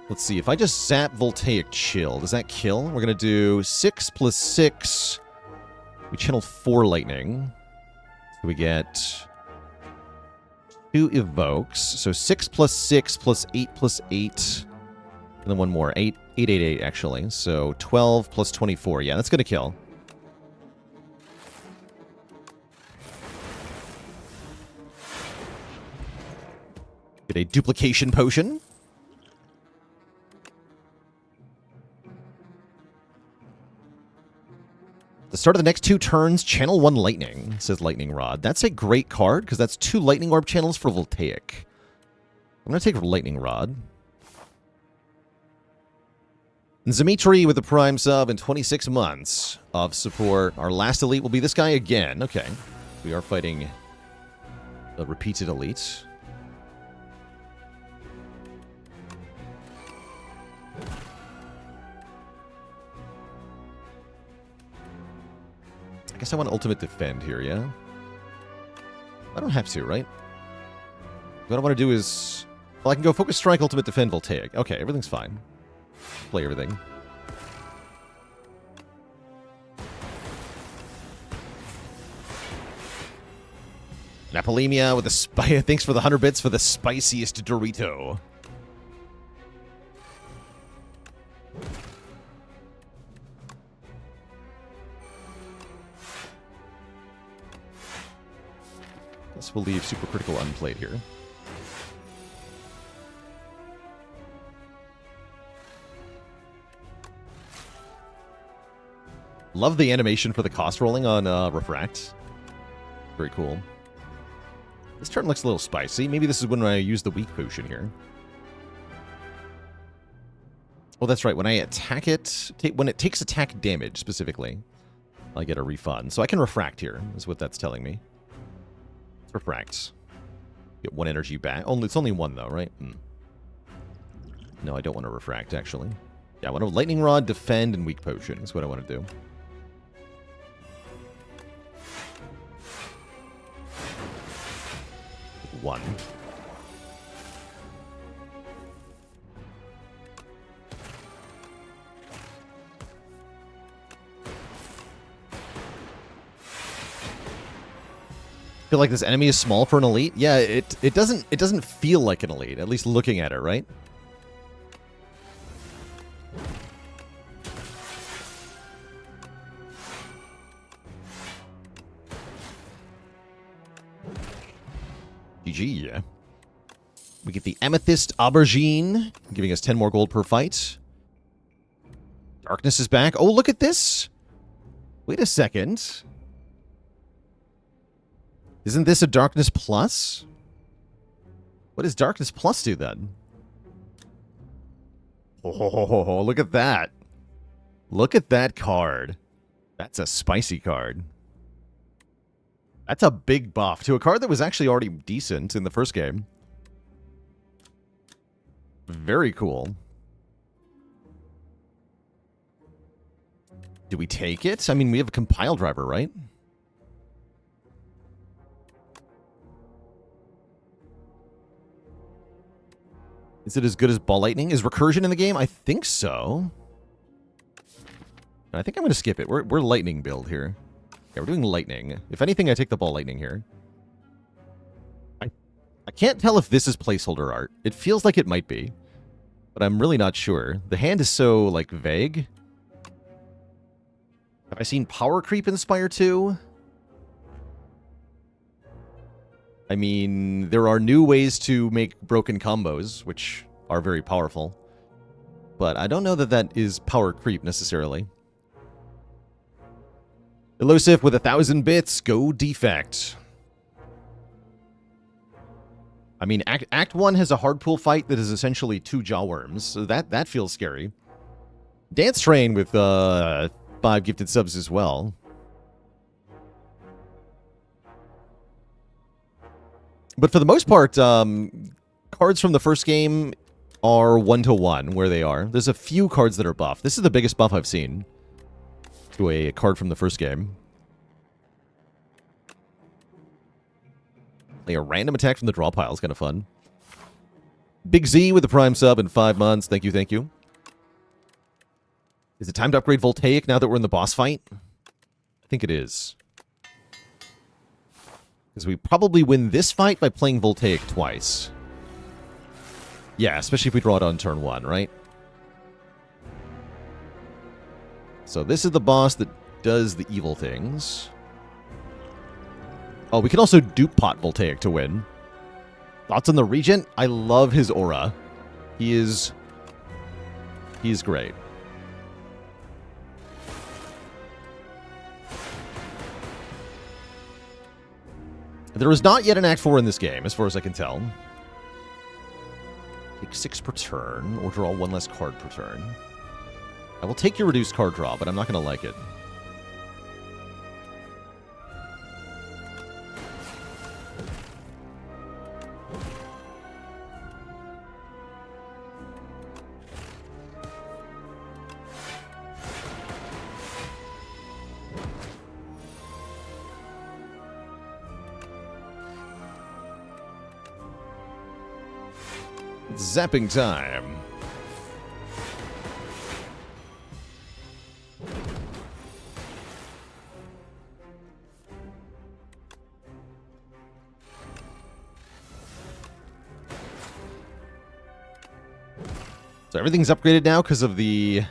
Let's see, if I just zap Voltaic Chill, does that kill? We're going to do 6 plus 6. We channel 4 lightning. So we get 2 evokes. So 6 plus 6 plus 8 plus 8. And then one more. 8, 8, 8, 8, actually. So 12 plus 24. Yeah, that's going to kill. Get a duplication potion. The start of the next 2 turns, channel 1 lightning, says Lightning Rod. That's a great card, because that's 2 lightning orb channels for Voltaic. I'm going to take Lightning Rod. And Dimitri with the Prime sub and 26 months of support. Our last elite will be this guy again. Okay. We are fighting a repeated elite. I guess I want Ultimate Defend here, yeah? I don't have to, right? What I want to do is... Well, I can go Focus Strike, Ultimate Defend, Voltaic. Okay, everything's fine. Play everything. Napolemia with a thanks for the 100 bits for the spiciest Dorito. Guess we'll leave Super Critical unplayed here. Love the animation for the cost rolling on Refract. Very cool. This turn looks a little spicy. Maybe this is when I use the weak potion here. Oh, that's right. When I attack it, when it takes attack damage specifically, I get a refund. So I can refract here, is what that's telling me. Let's refract. Get 1 energy back. It's only 1 though, right? No, I don't want to refract, actually. Yeah, I want to Lightning Rod, Defend, and Weak Potion is what I want to do. One. Feel like this enemy is small for an elite? Yeah, it doesn't feel like an elite, at least looking at it, right? GG, yeah. We get the Amethyst Aubergine, giving us 10 more gold per fight. Darkness is back. Oh, look at this! Wait a second. Isn't this a Darkness Plus? What does Darkness Plus do then? Oh, look at that. Look at that card. That's a spicy card. That's a big buff to a card that was actually already decent in the first game. Very cool. Do we take it? I mean, we have a compile driver, right? Is it as good as Ball Lightning? Is Recursion in the game? I think so. I think I'm going to skip it. We're Lightning build here. Yeah, we're doing Lightning. If anything, I take the Ball Lightning here. I can't tell if this is placeholder art. It feels like it might be, but I'm really not sure. The hand is so, like, vague. Have I seen power creep in Spire 2? I mean, there are new ways to make broken combos, which are very powerful. But I don't know that that is power creep, necessarily. Elusive with 1,000 bits. Go Defect. I mean, Act 1 has a hard pool fight that is essentially 2 Jawworms, so that feels scary. Dance Train with 5 gifted subs as well. But for the most part, cards from the first game are 1-to-1 where they are. There's a few cards that are buffed. This is the biggest buff I've seen to a card from the first game. Like a random attack from the draw pile is kind of fun. Big Z with the Prime sub in 5 months. Thank you, thank you. Is it time to upgrade Voltaic now that we're in the boss fight? I think it is. Because we probably win this fight by playing Voltaic twice. Yeah, especially if we draw it on turn 1, right? So this is the boss that does the evil things. Oh, we can also dupe pot Voltaic to win. Thoughts on the Regent? I love his aura. He's great. There is not yet an Act 4 in this game, as far as I can tell. Take 6 per turn, or draw 1 less card per turn. I will take your reduced card draw, but I'm not going to like it. Zapping time. So everything's upgraded now because of the...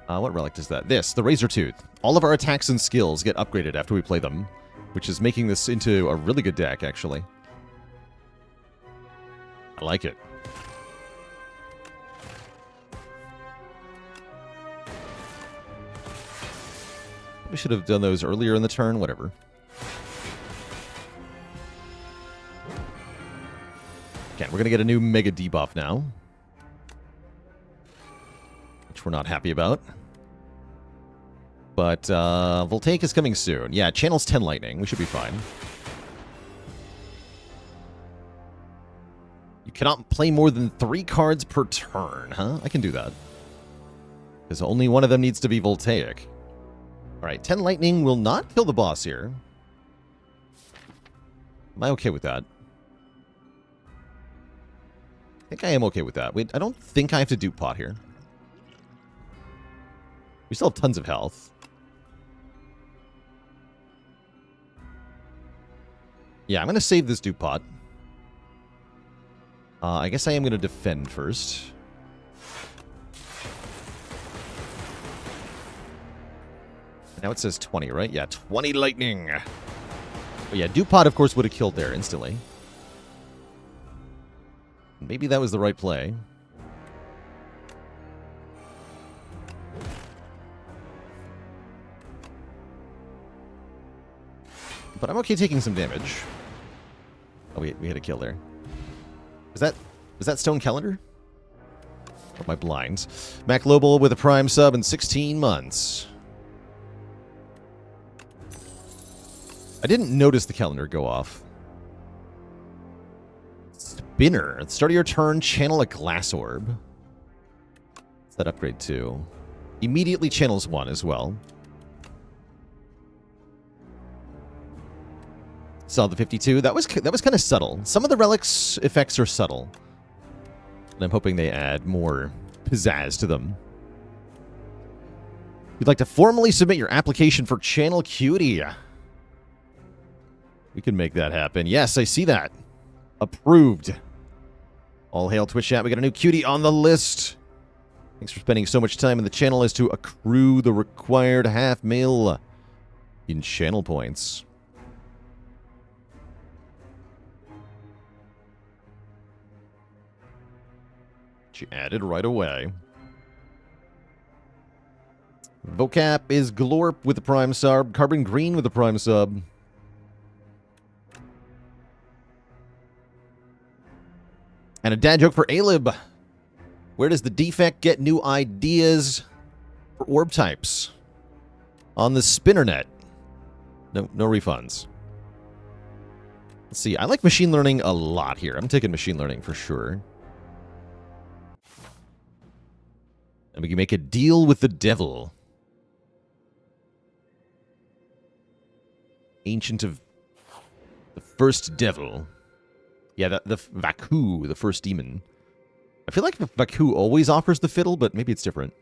what relic is that? This, the Razor Tooth. All of our attacks and skills get upgraded after we play them, which is making this into a really good deck, actually. I like it. We should have done those earlier in the turn, whatever. Okay, we're going to get a new Mega debuff now. Which we're not happy about. But Voltaic is coming soon. Yeah, channels 10 lightning. We should be fine. You cannot play more than 3 cards per turn, huh? I can do that. Because only one of them needs to be Voltaic. Alright, 10 lightning will not kill the boss here. Am I okay with that? I think I am okay with that. Wait, I don't think I have to dupe pot here. We still have tons of health. Yeah, I'm going to save this dupe pot. I guess I am going to defend first. Now it says 20, right? Yeah, 20 lightning. But yeah, dupe pot, of course, would have killed there instantly. Maybe that was the right play. But I'm okay taking some damage. Oh, we had a kill there. Was that Stone Calendar? Or am I blind? Mac Global with a Prime sub in 16 months. I didn't notice the calendar go off. Spinner. At the start of your turn, channel a glass orb. What's that upgrade to? Immediately channels 1 as well. Saw the 52. That was kind of subtle. Some of the relics effects are subtle. And I'm hoping they add more pizzazz to them. You'd like to formally submit your application for Channel Cutie. We can make that happen. Yes, I see that. Approved. All hail Twitch chat. We got a new cutie on the list. Thanks for spending so much time in the channel as to accrue the required $500,000 in channel points. She added right away. Vocap is Glorp with the Prime sub. Carbon Green with the Prime sub. And a dad joke for Alib. Where does the defect get new ideas for orb types? On the Spinnernet. No refunds. Let's see. I like machine learning a lot here. I'm taking machine learning for sure. And we can make a deal with the devil. Ancient of the first devil. Yeah, the Vaku, the first demon. I feel like Vaku always offers the fiddle, but maybe it's different.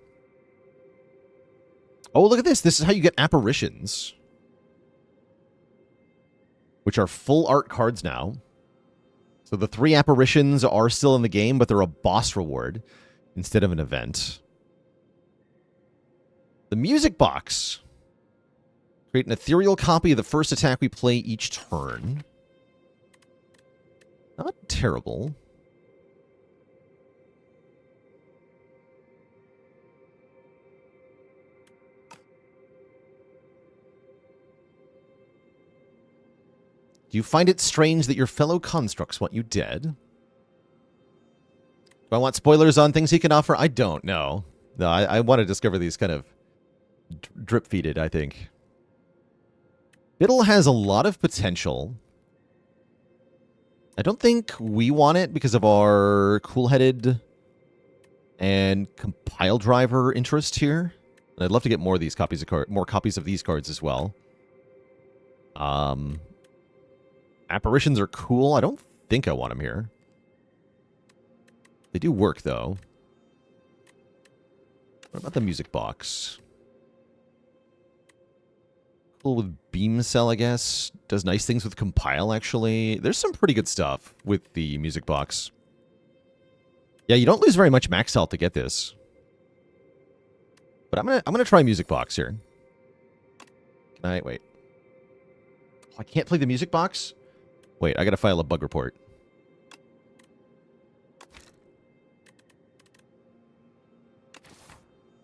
Oh, look at this. This is how you get apparitions. Which are full art cards now. So the 3 apparitions are still in the game, but they're a boss reward instead of an event. The music box. Create an ethereal copy of the first attack we play each turn. Not terrible. Do you find it strange that your fellow constructs want you dead? Do I want spoilers on things he can offer? I don't know. No, I want to discover these kind of drip-feeded, I think. Fiddle has a lot of potential. I don't think we want it because of our cool-headed and compile driver interest here. And I'd love to get more of these copies of more copies of these cards as well. Apparitions are cool. I don't think I want them here. They do work, though. What about the music box? Cool with Beam Cell, I guess. Does nice things with Compile, actually. There's some pretty good stuff with the music box. Yeah, you don't lose very much max health to get this. But I'm gonna try music box here. Can I wait? Oh, I can't play the music box? Wait, I gotta file a bug report.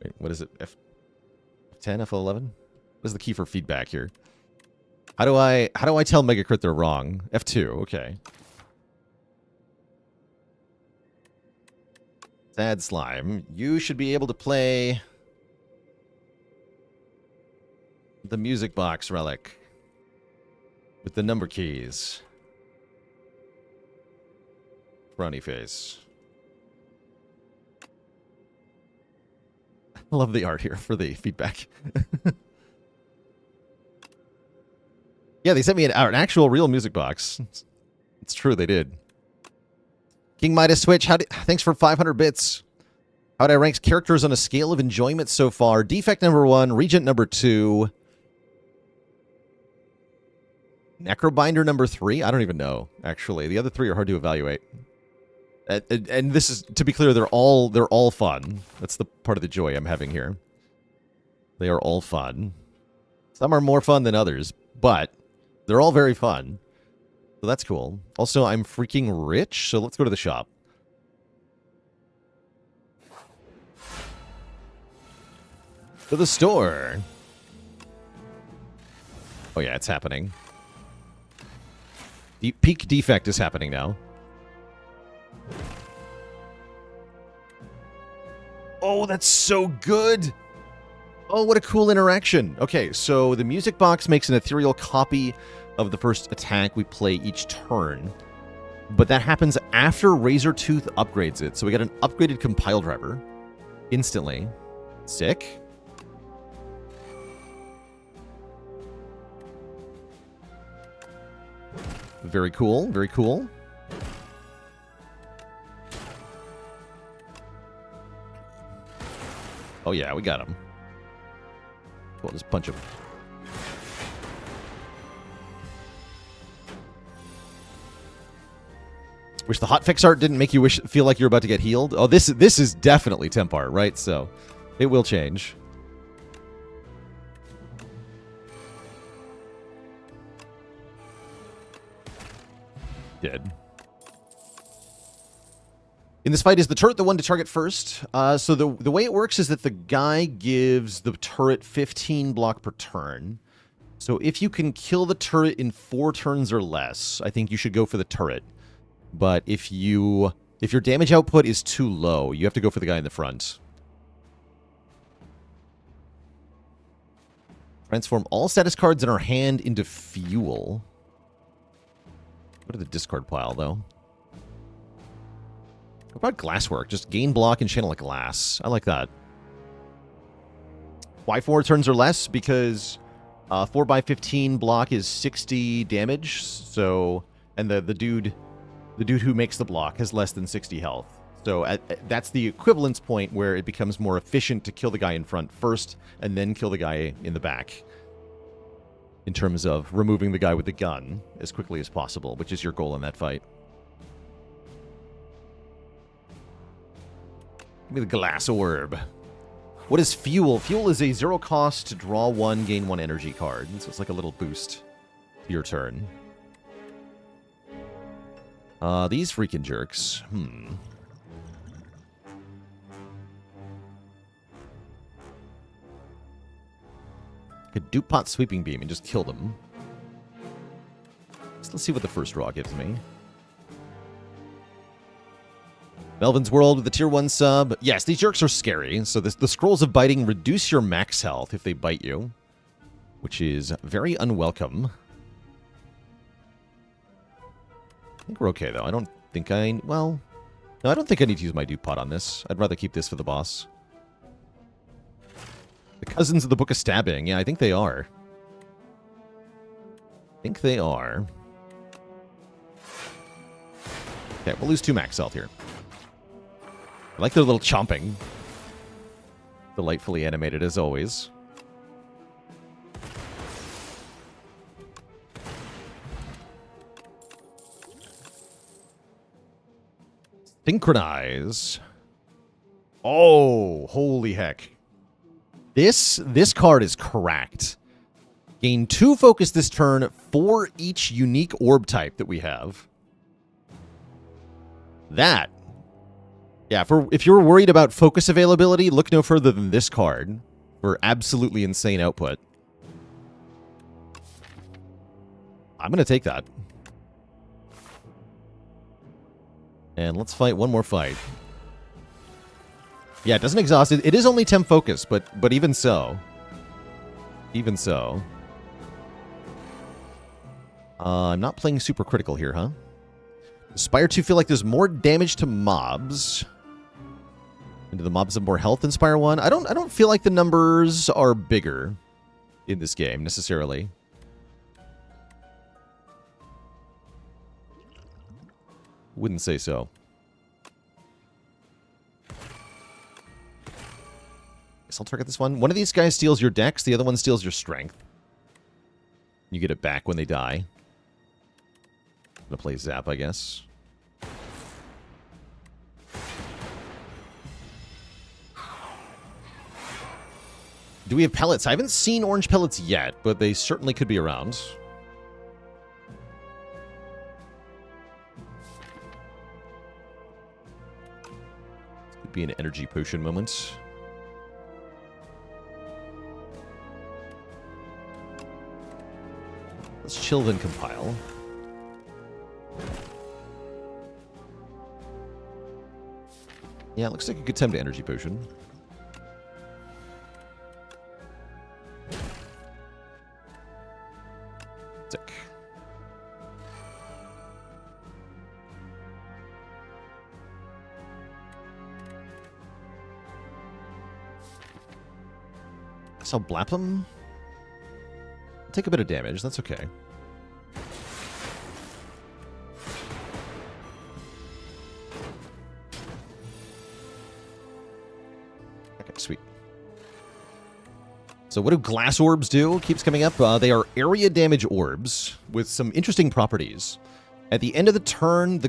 Wait, what is it? F10, F11? What is the key for feedback here? How do I tell Megacrit they're wrong? F2, okay. Sad Slime. You should be able to play the music box relic with the number keys. Brownie face. I love the art here for the feedback. Yeah, they sent me an actual real music box. It's true, they did. King Midas Switch, thanks for 500 bits. How would I rank characters on a scale of enjoyment so far? Defect number 1, Regent number 2, Necrobinder number 3? I don't even know, actually. The other 3 are hard to evaluate. And this is, to be clear, they're all fun. That's the part of the joy I'm having here. They are all fun. Some are more fun than others, but they're all very fun. So that's cool. Also, I'm freaking rich, so let's go to the shop. To the store. Oh yeah, it's happening. Peak defect is happening now. Oh, that's so good! Oh, what a cool interaction. Okay, so the music box makes an ethereal copy of the first attack we play each turn. But that happens after Razortooth upgrades it. So we got an upgraded compile driver instantly. Sick. Very cool. Very cool. Oh, yeah, we got him. We'll just punch him. Wish the hotfix art didn't make you feel like you're about to get healed. Oh, this is definitely temp art, right? So it will change. Dead. In this fight, is the turret the one to target first? So the way it works is that the guy gives the turret 15 block per turn. So if you can kill the turret in 4 turns or less, I think you should go for the turret. But if your damage output is too low, you have to go for the guy in the front. Transform all status cards in our hand into fuel. Go to the discard pile, though. What about glasswork? Just gain block and channel a glass. I like that. Why 4 turns or less? Because 4x15 block is 60 damage. So, and the dude who makes the block has less than 60 health. So that's the equivalence point where it becomes more efficient to kill the guy in front first and then kill the guy in the back. In terms of removing the guy with the gun as quickly as possible, which is your goal in that fight. Give me the glass orb. What is fuel? Fuel is a 0 cost to draw 1, gain 1 energy card. So it's like a little boost to your turn. These freaking jerks. Could Dupont Sweeping Beam and just kill them. So let's see what the first draw gives me. Melvin's World with the tier 1 sub. Yes, these jerks are scary. So the Scrolls of Biting reduce your max health if they bite you, which is very unwelcome. I think we're okay, though. I don't think well, no, I don't think I need to use my Dupont on this. I'd rather keep this for the boss. The Cousins of the Book of Stabbing. Yeah, I think they are. Okay, we'll lose 2 max health here. I like their little chomping. Delightfully animated, as always. Synchronize. Oh, holy heck. This card is cracked. Gain 2 focus this turn for each unique orb type that we have. That. Yeah, if you're worried about focus availability, look no further than this card for absolutely insane output. I'm going to take that. And let's fight one more fight. Yeah, it doesn't exhaust it. It is only temp focus, but even so. Even so. I'm not playing super critical here, huh? Spire 2 feel like there's more damage to mobs. And do the mobs have more health than Spire 1? I don't feel like the numbers are bigger in this game, necessarily. Wouldn't say so. Guess I'll target this one. One of these guys steals your dex, the other one steals your strength. You get it back when they die. I'm gonna play Zap, I guess. Do we have pellets? I haven't seen orange pellets yet, but they certainly could be around. This could be an energy potion moment. Let's chill then compile. Yeah, it looks like a good time to energy potion. Sick. guess I'll blap him. I'll take a bit of damage. That's okay. Okay, sweet. So what do glass orbs do? Keeps coming up. They are area damage orbs with some interesting properties. At the end of the turn,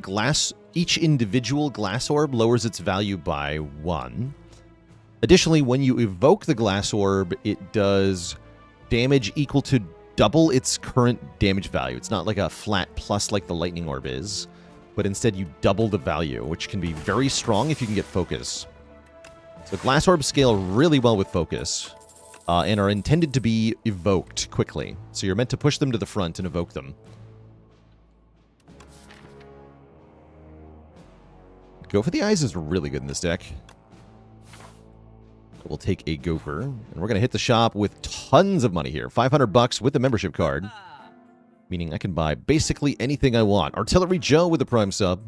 each individual glass orb lowers its value by 1. Additionally, when you evoke the glass orb, it does damage equal to double its current damage value. It's not like a flat plus like the lightning orb is, but instead you double the value, which can be very strong if you can get focus. So glass orbs scale really well with focus, and are intended to be evoked quickly. So you're meant to push them to the front and evoke them. Go for the Eyes is really good in this deck. We'll take a Gopher, and we're going to hit the shop with tons of money here. $500 with the membership card, meaning I can buy basically anything I want. Artillery Joe with the Prime sub.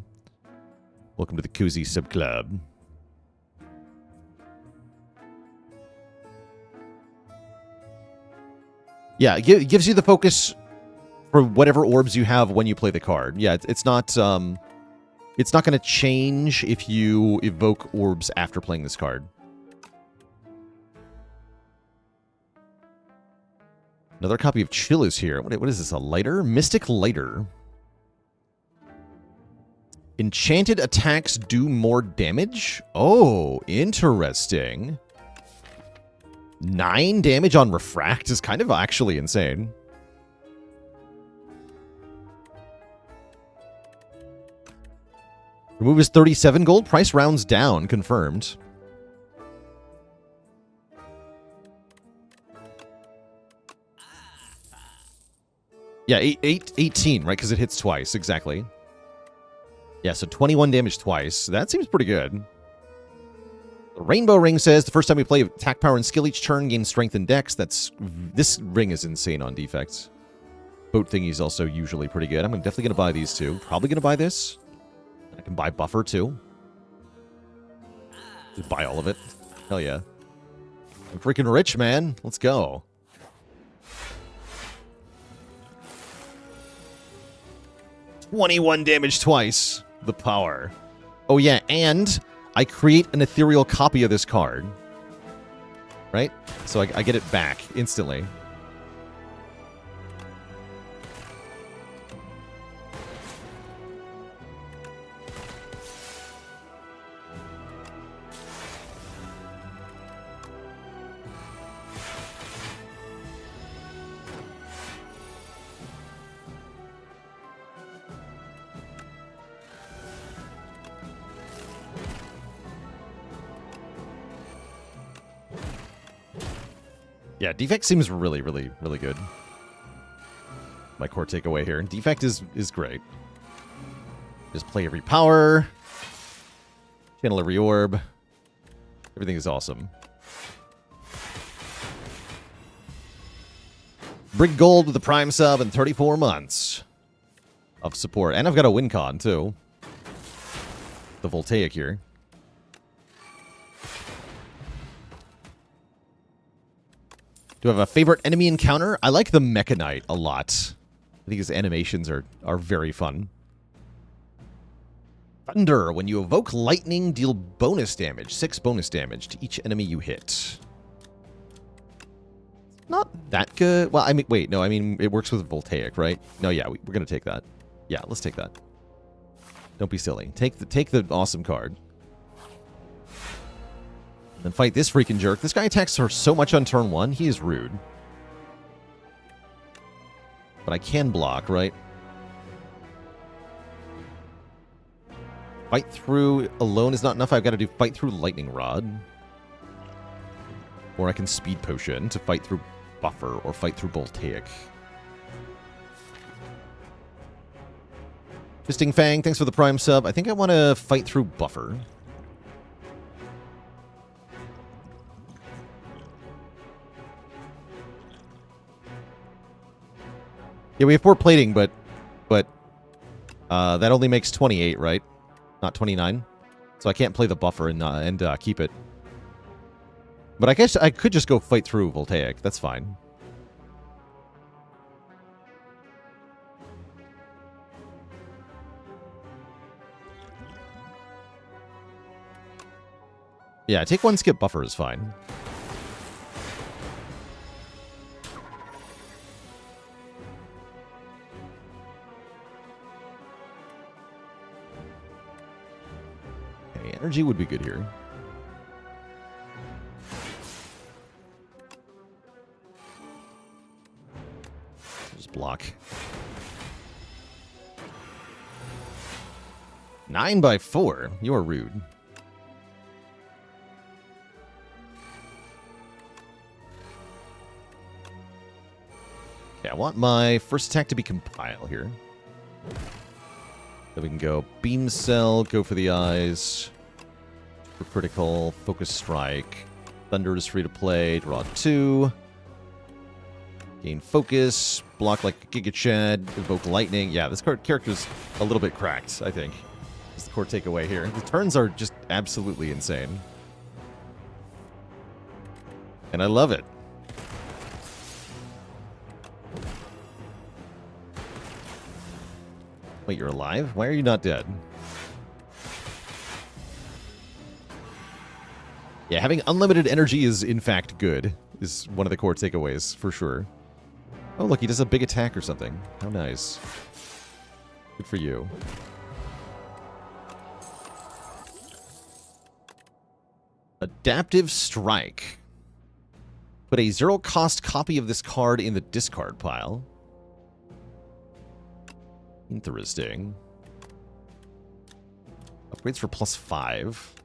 Welcome to the Cozy Sub Club. Yeah, it gives you the focus for whatever orbs you have when you play the card. Yeah, it's not going to change if you evoke orbs after playing this card. Another copy of Chill is here. What is this, a lighter? Mystic Lighter. Enchanted attacks do more damage? Oh, interesting. 9 damage on Refract is kind of actually insane. Remove is 37 gold. Price rounds down. Confirmed. Yeah, 18, right? Because it hits twice. Exactly. Yeah, so 21 damage twice. That seems pretty good. The Rainbow Ring says the first time we play attack power and skill each turn, gain strength and dex. This ring is insane on defects. Boat thingy is also usually pretty good. I'm definitely going to buy these two. Probably going to buy this. I can buy Buffer too. Just buy all of it. Hell yeah. I'm freaking rich, man. Let's go. $21 damage twice. The power. Oh yeah, and I create an ethereal copy of this card. Right? So I get it back instantly. Yeah, Defect seems really, really, really good. My core takeaway here. Defect is great. Just play every power. Channel every orb. Everything is awesome. Brig Gold with the Prime sub and 34 months of support. And I've got a win con, too. The Voltaic here. Do I have a favorite enemy encounter? I like the Mechanite a lot. I think his animations are very fun. Thunder. When you evoke lightning, deal bonus damage. 6 bonus damage to each enemy you hit. Not that good. Well, I mean, wait, no, I mean, it works with Voltaic, right? No, yeah, we're going to take that. Yeah, let's take that. Don't be silly. Take the awesome card. And fight this freaking jerk. This guy attacks her so much on turn 1. He is rude. But I can block, right? Fight through alone is not enough. I've got to do fight through lightning rod. Or I can speed potion to fight through buffer or fight through Voltaic. Fisting Fang, thanks for the Prime sub. I think I want to fight through buffer. Yeah, we have 4 plating, but that only makes 28, right? Not 29. So I can't play the buffer and keep it. But I guess I could just go fight through Voltaic. That's fine. Yeah, take one, skip buffer is fine. Okay, energy would be good here. Just block. 9/4. You are rude. Okay, I want my first attack to be Compile here. Then we can go Beam Cell, go for the eyes. For critical, Focus Strike. Thunder is free to play, draw 2. Gain Focus, block like Giga Chad, Evoke Lightning. Yeah, this character's a little bit cracked, I think. Is the core takeaway here. The turns are just absolutely insane. And I love it. Wait, you're alive? Why are you not dead? Yeah, having unlimited energy is, in fact, good. Is one of the core takeaways, for sure. Oh, look, he does a big attack or something. How nice. Good for you. Adaptive Strike. Put a zero-cost copy of this card in the discard pile. Interesting. Upgrades for +5.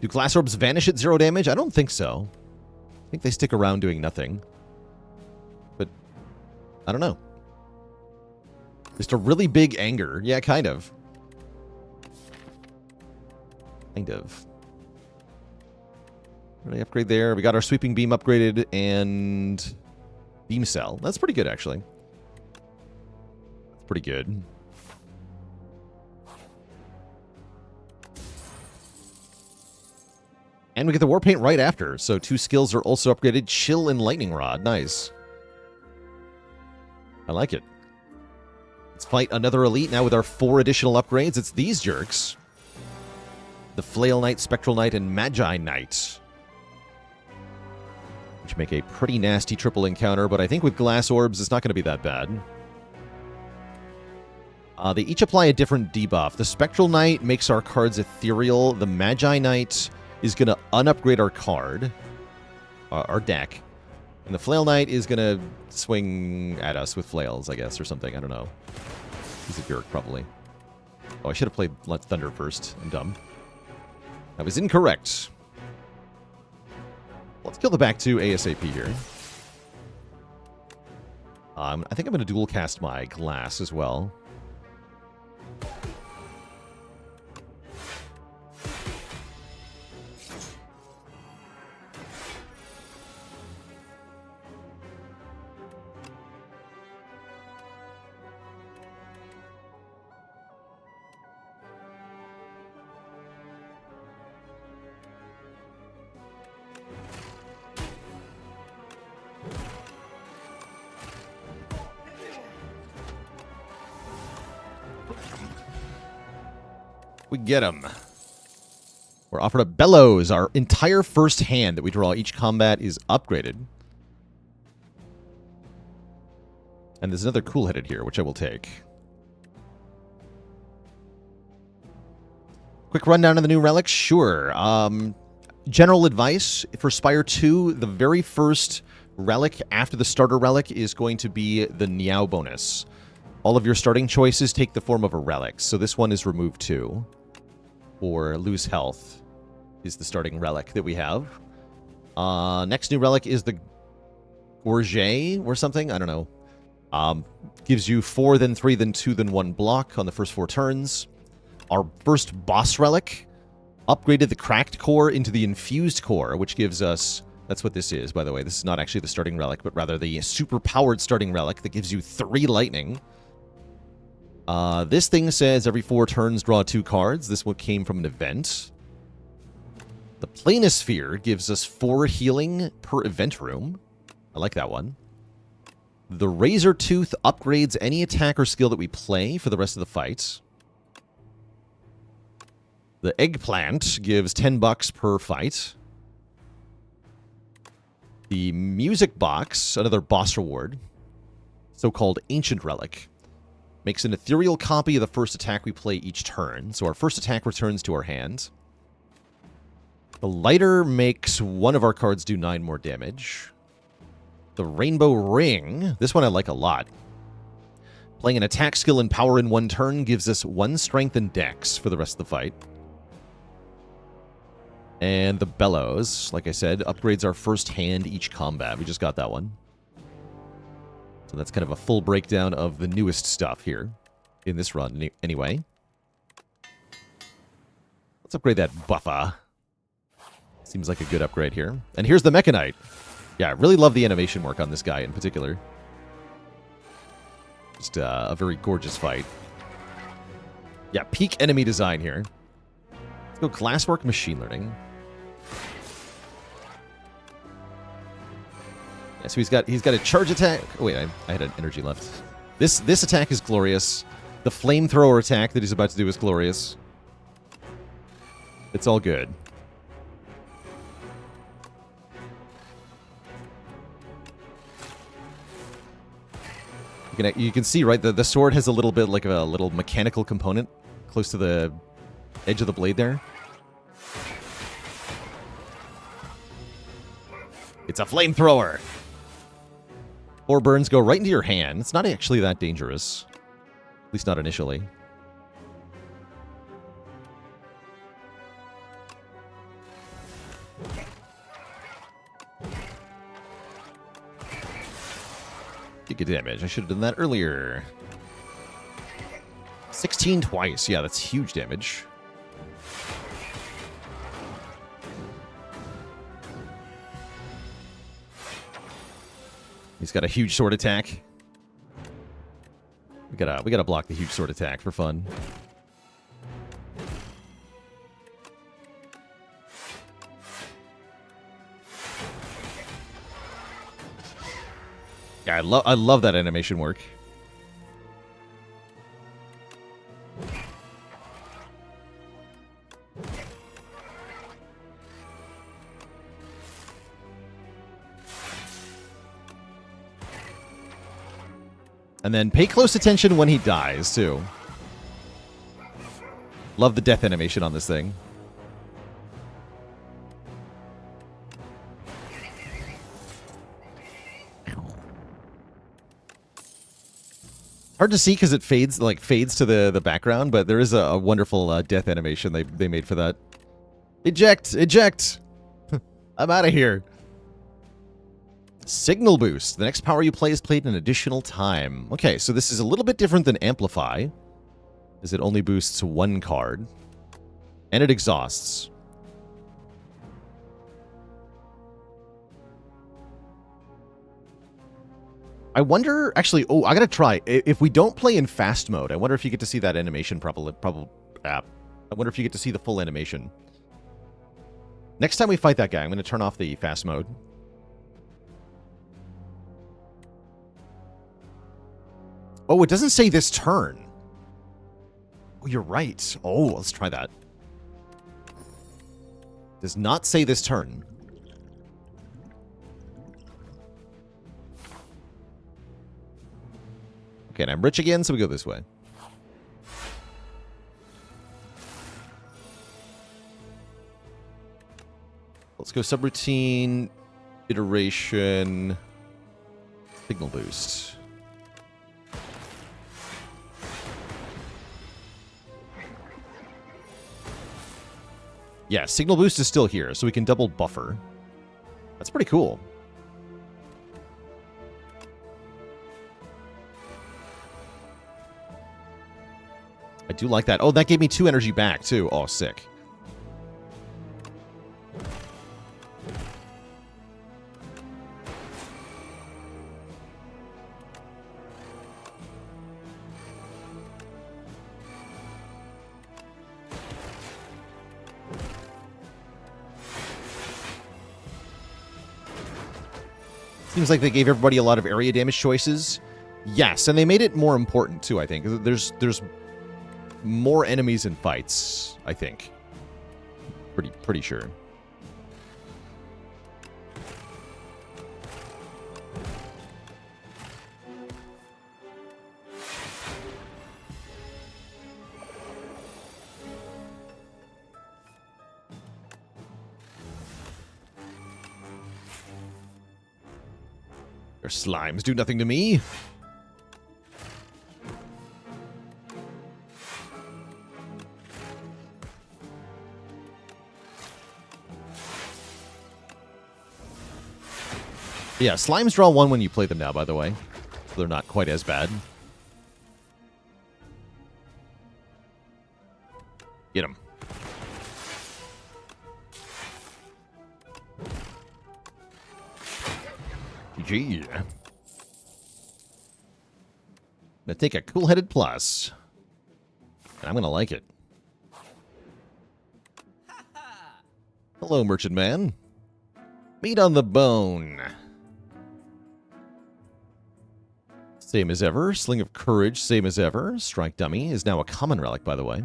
Do glass orbs vanish at 0 damage? I don't think so. I think they stick around doing nothing. But, I don't know. Just a really big anger. Yeah, kind of. Kind of. Really upgrade there. We got our Sweeping Beam upgraded and Beam Cell. That's pretty good, actually. That's pretty good. And we get the War Paint right after, so 2 skills are also upgraded. Chill and Lightning Rod. Nice. I like it. Let's fight another Elite now with our 4 additional upgrades. It's these jerks. The Flail Knight, Spectral Knight, and Magi Knight. Which make a pretty nasty triple encounter, but I think with Glass Orbs, it's not going to be that bad. They each apply a different debuff. The Spectral Knight makes our cards ethereal. The Magi Knight is going to unupgrade our card, our deck. And the Flail Knight is going to swing at us with flails, I guess, or something. I don't know. He's a jerk, probably. Oh, I should have played Thunder first. I'm dumb. I was incorrect. Let's kill the back 2 ASAP here. I think I'm going to dual cast my Glass as well. We get him. We're offered a Bellows. Our entire first hand that we draw each combat is upgraded. And there's another cool-headed here, which I will take. Quick rundown of the new relics? Sure. General advice for Spire 2, the very first relic after the starter relic is going to be the Niao bonus. All of your starting choices take the form of a relic. So this one is remove 2. Or lose health is the starting relic that we have. Next new relic is the Gorget or something. I don't know. Gives you 4, then 3, then 2, then 1 block on the first 4 turns. Our first boss relic upgraded the cracked core into the infused core, which gives us... That's what this is, by the way. This is not actually the starting relic, but rather the super-powered starting relic that gives you 3 lightning. This thing says every 4 turns, draw 2 cards. This one came from an event. The Planisphere gives us 4 healing per event room. I like that one. The Razor Tooth upgrades any attack or skill that we play for the rest of the fight. The Eggplant gives $10 per fight. The Music Box, another boss reward, so-called Ancient Relic, makes an ethereal copy of the first attack we play each turn. So our first attack returns to our hand. The Lighter makes one of our cards do 9 more damage. The Rainbow Ring, this one I like a lot. Playing an attack skill and power in one turn gives us 1 strength and dex for the rest of the fight. And the Bellows, like I said, upgrades our first hand each combat. We just got that one. So that's kind of a full breakdown of the newest stuff here in this run anyway. Let's upgrade that buffer. Seems like a good upgrade here. And here's the Mechanite. Yeah, I really love the animation work on this guy in particular. Just a very gorgeous fight. Yeah, peak enemy design here. Let's go Glasswork Machine Learning. Yeah, so he's got a charge attack. Oh wait, I had an energy left. This attack is glorious. The flamethrower attack that he's about to do is glorious. It's all good. You can see, right, the sword has a little bit like a little mechanical component close to the edge of the blade there. It's a flamethrower. 4 burns go right into your hand. It's not actually that dangerous. At least not initially. Good damage. I should have done that earlier. 16 twice. Yeah, that's huge damage. He's got a huge sword attack. We gotta block the huge sword attack for fun. Yeah, I love that animation work. And then pay close attention when he dies, too. Love the death animation on this thing. Hard to see because it fades to the background, but there is a wonderful death animation they made for that. Eject! Eject! I'm out of here. Signal Boost. The next power you play is played an additional time. Okay, so this is a little bit different than Amplify, as it only boosts 1 card. And it exhausts. I wonder, actually, oh, I gotta try. If we don't play in fast mode, I wonder if you get to see that animation I wonder if you get to see the full animation. Next time we fight that guy, I'm gonna turn off the fast mode. Oh, it doesn't say this turn. Oh, you're right. Oh, let's try that. Does not say this turn. Okay, and I'm rich again, so we go this way. Let's go subroutine, iteration, signal boost. Yeah, signal boost is still here, so we can double buffer. That's pretty cool. I do like that. Oh, that gave me 2 energy back, too. Oh, sick. Seems like they gave everybody a lot of area damage choices. Yes, and they made it more important, too, I think. There's more enemies in fights, I think. Pretty sure. Your slimes do nothing to me. Yeah, slimes draw 1 when you play them now, by the way. So they're not quite as bad. Get him. GG. Gonna take a cool-headed plus. And I'm gonna like it. Hello, merchant man. Meat on the bone. Same as ever. Sling of Courage, same as ever. Strike Dummy is now a common relic, by the way.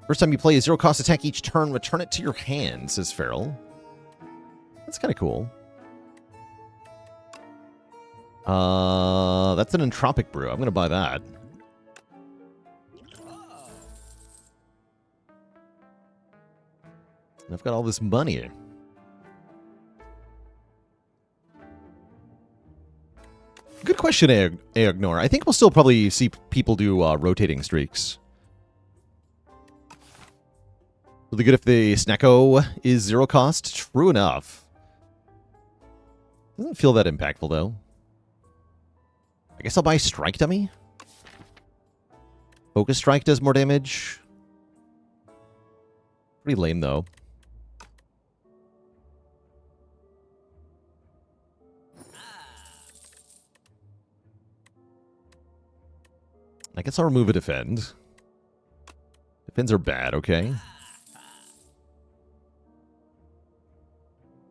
First time you play a zero-cost attack each turn, return it to your hand, says Feral. That's kind of cool. That's an Entropic Brew. I'm going to buy that. And I've got all this money. Good question, Eognor. I think we'll still probably see people do rotating streaks. Really good if the Snecko is zero cost. True enough. Doesn't feel that impactful, though. I guess I'll buy Strike Dummy. Focus Strike does more damage. Pretty lame, though. I guess I'll remove a Defend. Defends are bad, okay.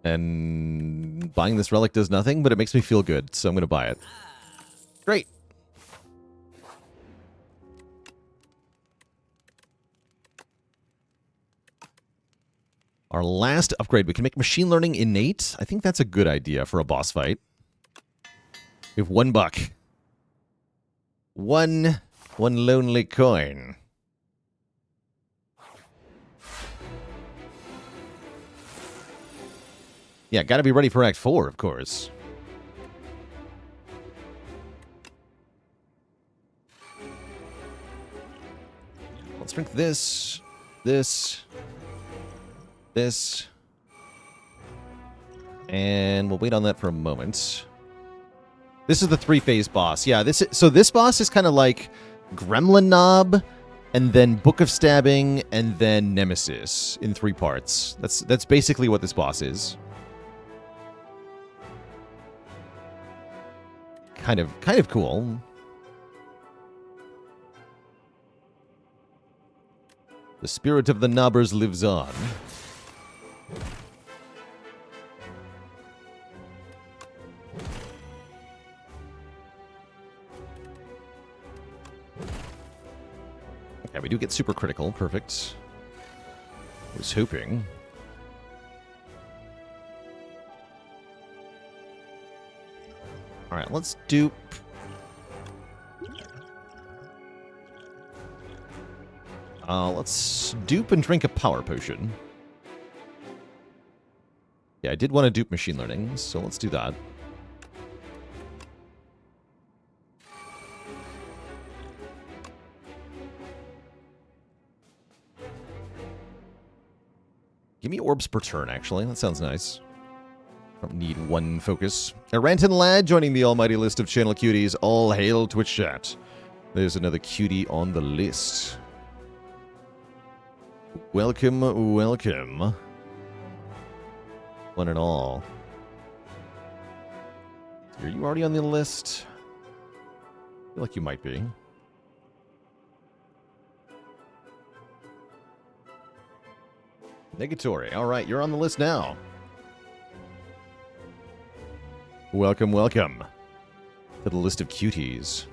And buying this relic does nothing, but it makes me feel good, so I'm going to buy it. Great. Our last upgrade, we can make Machine Learning Innate. I think that's a good idea for a boss fight. We have $1. One lonely coin. Yeah, gotta be ready for Act 4, of course. Let's drink this, and we'll wait on that for a moment. This is the 3-phase boss. Yeah, so this boss is kind of like Gremlin Knob, and then Book of Stabbing, and then Nemesis in 3 parts. That's basically what this boss is. Kind of cool. The spirit of the Knobbers lives on. Okay, we do get super critical. Perfect. I was hoping. Alright, let's dupe. Let's dupe and drink a power potion. Yeah, I did want to dupe machine learning, so let's do that. Give me orbs per turn, actually. That sounds nice. Don't need 1 focus. A Ranton Lad joining the almighty list of channel cuties. All hail Twitch chat. There's another cutie on the list. Welcome, welcome. One and all. Are you already on the list? I feel like you might be. Negatory. All right, you're on the list now. Welcome, welcome to the list of cuties.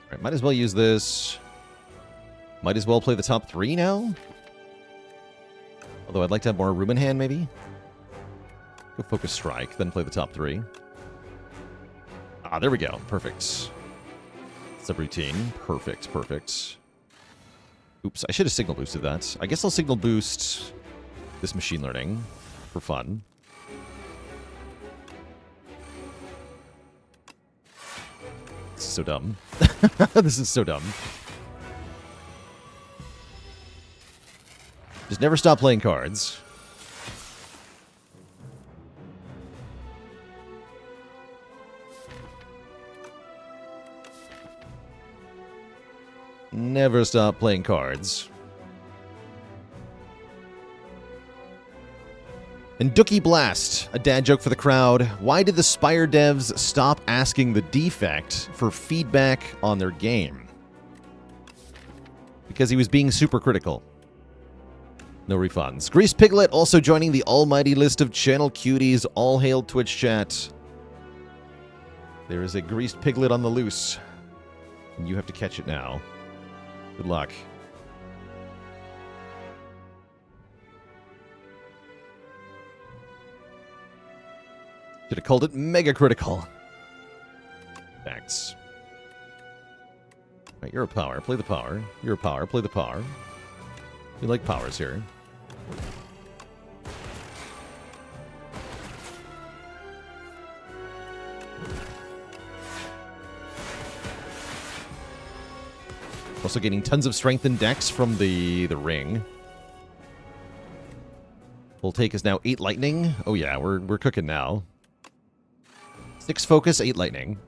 Alright, might as well use this. Might as well play the top 3 now. Although I'd like to have more room in hand, maybe. Go focus strike, then play the top 3. Ah, there we go. Perfect. Subroutine. Perfect, perfect. Oops, I should have signal boosted that. I guess I'll signal boost this machine learning for fun. This is so dumb. This is so dumb. Just never stop playing cards. Never stop playing cards. And Dookie Blast, a dad joke for the crowd. Why did the Spire devs stop asking the defect for feedback on their game? Because he was being super critical. No refunds. Grease Piglet also joining the almighty list of channel cuties. All hail Twitch chat. There is a Greased Piglet on the loose. And you have to catch it now. Good luck. Should have called it Mega Critical. Facts. Right, you're a power. Play the power. You're a power. Play the power. We like powers here. Also getting tons of strength and dex from the ring. Full take is now 8 lightning. Oh yeah, we're cooking now. 6 focus, 8 lightning.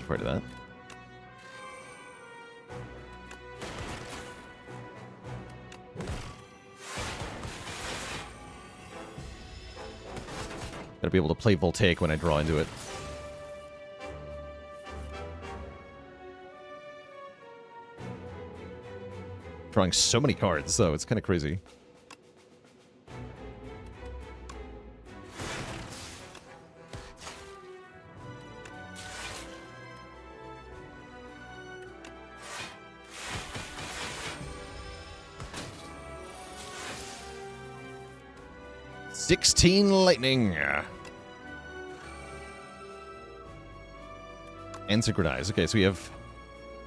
Part of that. Gotta be able to play Voltaic when I draw into it. Drawing so many cards, though, it's kind of crazy. $16 lightning. And synchronize. Okay, so we have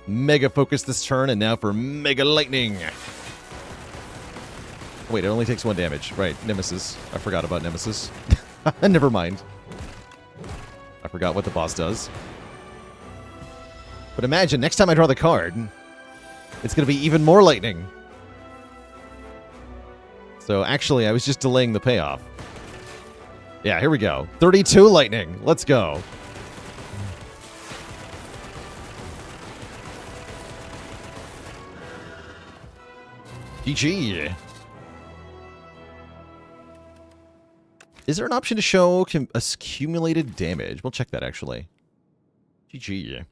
Mega Focus this turn, and now for Mega Lightning. Wait, it only takes 1 damage. Right, Nemesis. I forgot about Nemesis. Never mind. I forgot what the boss does. But imagine, next time I draw the card, it's going to be even more lightning. So actually, I was just delaying the payoff. Yeah, here we go. 32 lightning. Let's go. GG. Is there an option to show accumulated damage? We'll check that, actually. GG.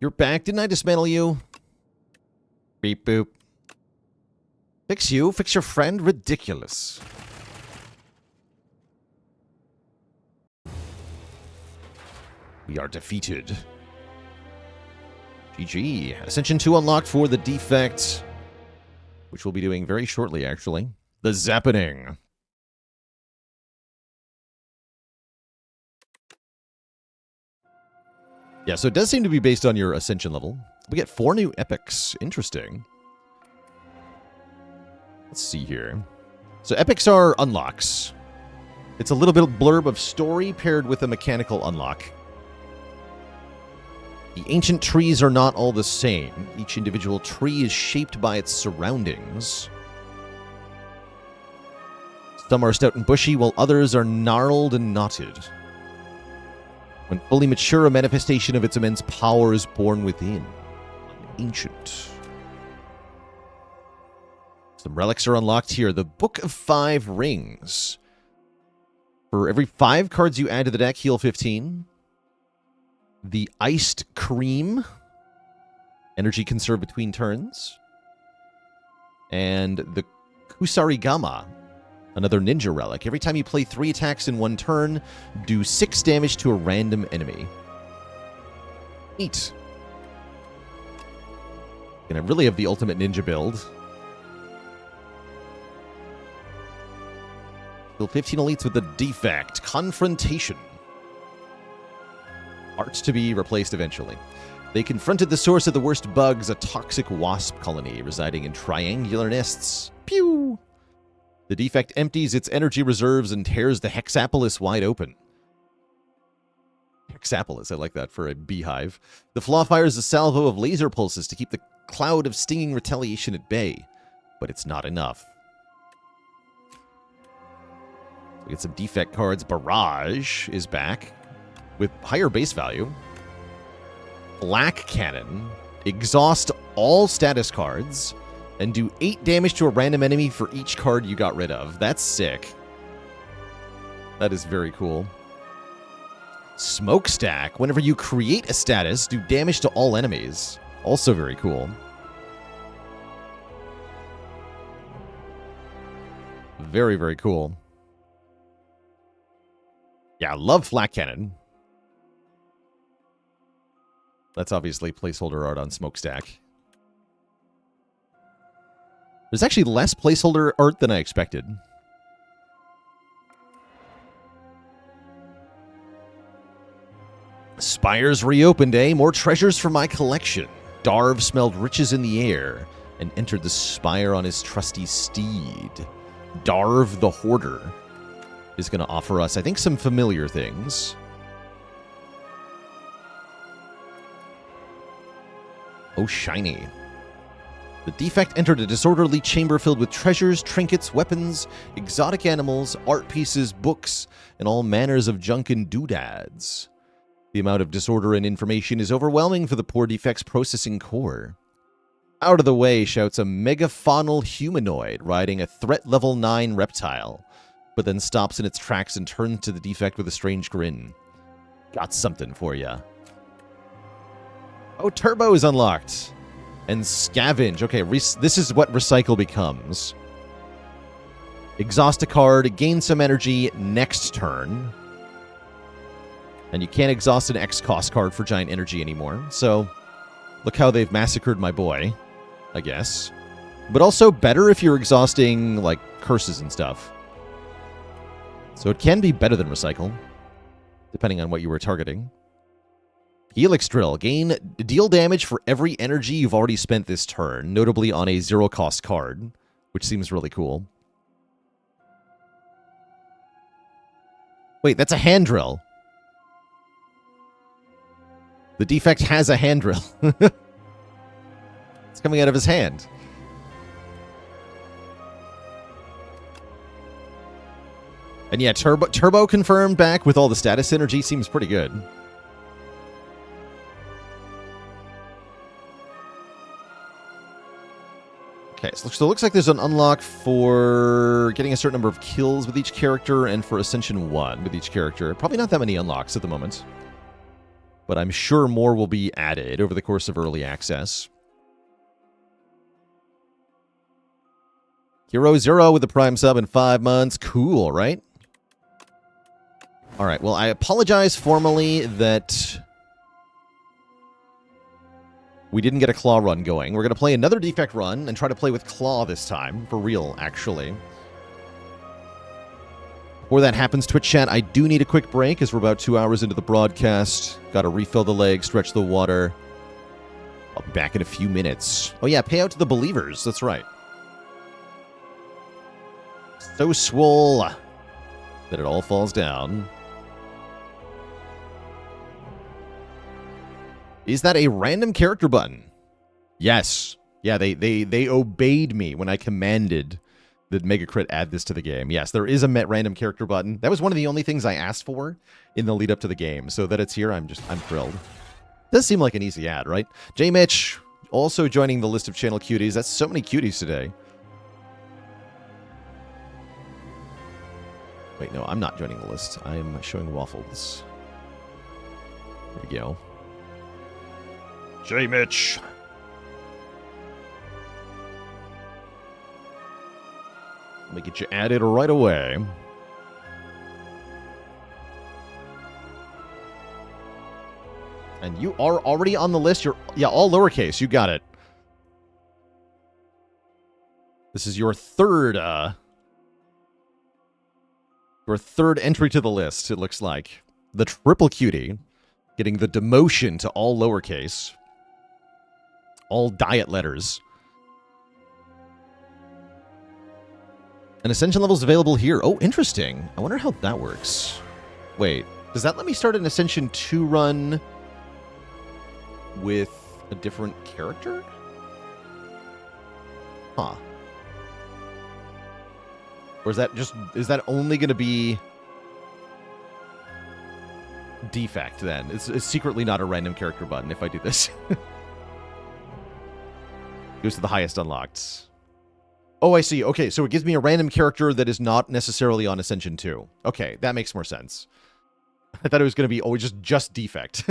You're back. Didn't I dismantle you? Beep boop. Fix you? Fix your friend? Ridiculous. We are defeated. GG. Ascension 2 unlocked for the defect, which we'll be doing very shortly, actually. The Zappening. Yeah, so it does seem to be based on your Ascension level. We get 4 new epics. Interesting. Let's see here. So epics are unlocks. It's a little bit of blurb of story paired with a mechanical unlock. The ancient trees are not all the same. Each individual tree is shaped by its surroundings. Some are stout and bushy, while others are gnarled and knotted. When fully mature, a manifestation of its immense power is born within. Ancient. Some relics are unlocked here. The Book of 5 Rings. For every 5 cards you add to the deck, heal 15. The Iced Cream. Energy conserved between turns. And the Kusarigama. Another ninja relic. Every time you play 3 attacks in 1 turn, do 6 damage to a random enemy. Neat. And I really have the ultimate ninja build. Kill 15 elites with the defect. Confrontation. Art to be replaced eventually. They confronted the source of the worst bugs, a toxic wasp colony residing in triangular nests. Pew! The defect empties its energy reserves and tears the Hexapolis wide open. Hexapolis, I like that for a beehive. The flaw fires a salvo of laser pulses to keep the cloud of stinging retaliation at bay. But it's not enough. We get some defect cards. Barrage is back with higher base value. Black Cannon. Exhaust all status cards. And do 8 damage to a random enemy for each card you got rid of. That's sick. That is very cool. Smokestack. Whenever you create a status, do damage to all enemies. Also very cool. Very, very cool. Yeah, I love Flak Cannon. That's obviously placeholder art on Smokestack. There's actually less placeholder art than I expected. Spires reopened, eh? More treasures for my collection. Darv smelled riches in the air and entered the spire on his trusty steed. Darv the Hoarder is going to offer us, I think, some familiar things. Oh, shiny. The defect entered a disorderly chamber filled with treasures, trinkets, weapons, exotic animals, art pieces, books, and all manners of junk and doodads. The amount of disorder and information is overwhelming for the poor defect's processing core. Out of the way, shouts a megafaunal humanoid riding a threat level 9 reptile, but then stops in its tracks and turns to the defect with a strange grin. Got something for ya. Oh, Turbo is unlocked. And Scavenge. Okay, this is what Recycle becomes. Exhaust a card, gain some energy next turn. And you can't exhaust an X-Cost card for giant energy anymore. So, look how they've massacred my boy, I guess. But also better if you're exhausting, like, curses and stuff. So it can be better than Recycle, depending on what you were targeting. Helix Drill. Deal damage for every energy you've already spent this turn, notably on a 0-cost card, which seems really cool. Wait, that's a hand drill. The defect has a hand drill. It's coming out of his hand. And yeah, Turbo confirmed back with all the status energy seems pretty good. Okay, so it looks like there's an unlock for getting a certain number of kills with each character and for Ascension 1 with each character. Probably not that many unlocks at the moment. But I'm sure more will be added over the course of early access. Hero Zero with the Prime sub in 5 months. Cool, right? Alright, well, I apologize formally that we didn't get a Claw run going. We're going to play another Defect run and try to play with Claw this time. For real, actually. Before that happens, Twitch chat, I do need a quick break as we're about 2 hours into the broadcast. Got to refill the leg, stretch the water. I'll be back in a few minutes. Oh yeah, pay out to the believers. That's right. So swole that it all falls down. Is that a random character button? Yes. Yeah, they obeyed me when I commanded Did Mega Crit add this to the game? Yes, there is a random character button. That was one of the only things I asked for in the lead up to the game. So that it's here, I'm thrilled. Does seem like an easy ad, right? J Mitch also joining the list of channel cuties. That's so many cuties today. Wait, no, I'm not joining the list. I'm showing Waffles. There we go. J Mitch. Let me get you added right away. And you are already on the list. Yeah, all lowercase. You got it. This is your third entry to the list, it looks like. The triple cutie getting the demotion to all lowercase. All diet letters. And Ascension levels available here. Oh, interesting. I wonder how that works. Wait, does that let me start an Ascension 2 run with a different character? Huh. Or is that only going to be defect then? It's secretly not a random character button if I do this. Goes to the highest unlocked. Oh, I see. Okay, so it gives me a random character that is not necessarily on Ascension 2. Okay, that makes more sense. I thought it was going to be just defect.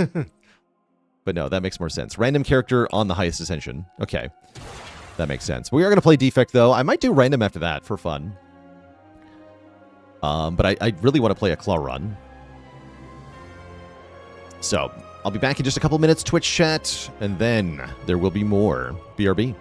But no, that makes more sense. Random character on the highest Ascension. Okay, that makes sense. We are going to play defect, though. I might do random after that for fun. But I really want to play a claw run. So, I'll be back in just a couple minutes, Twitch chat, and then there will be more. BRB.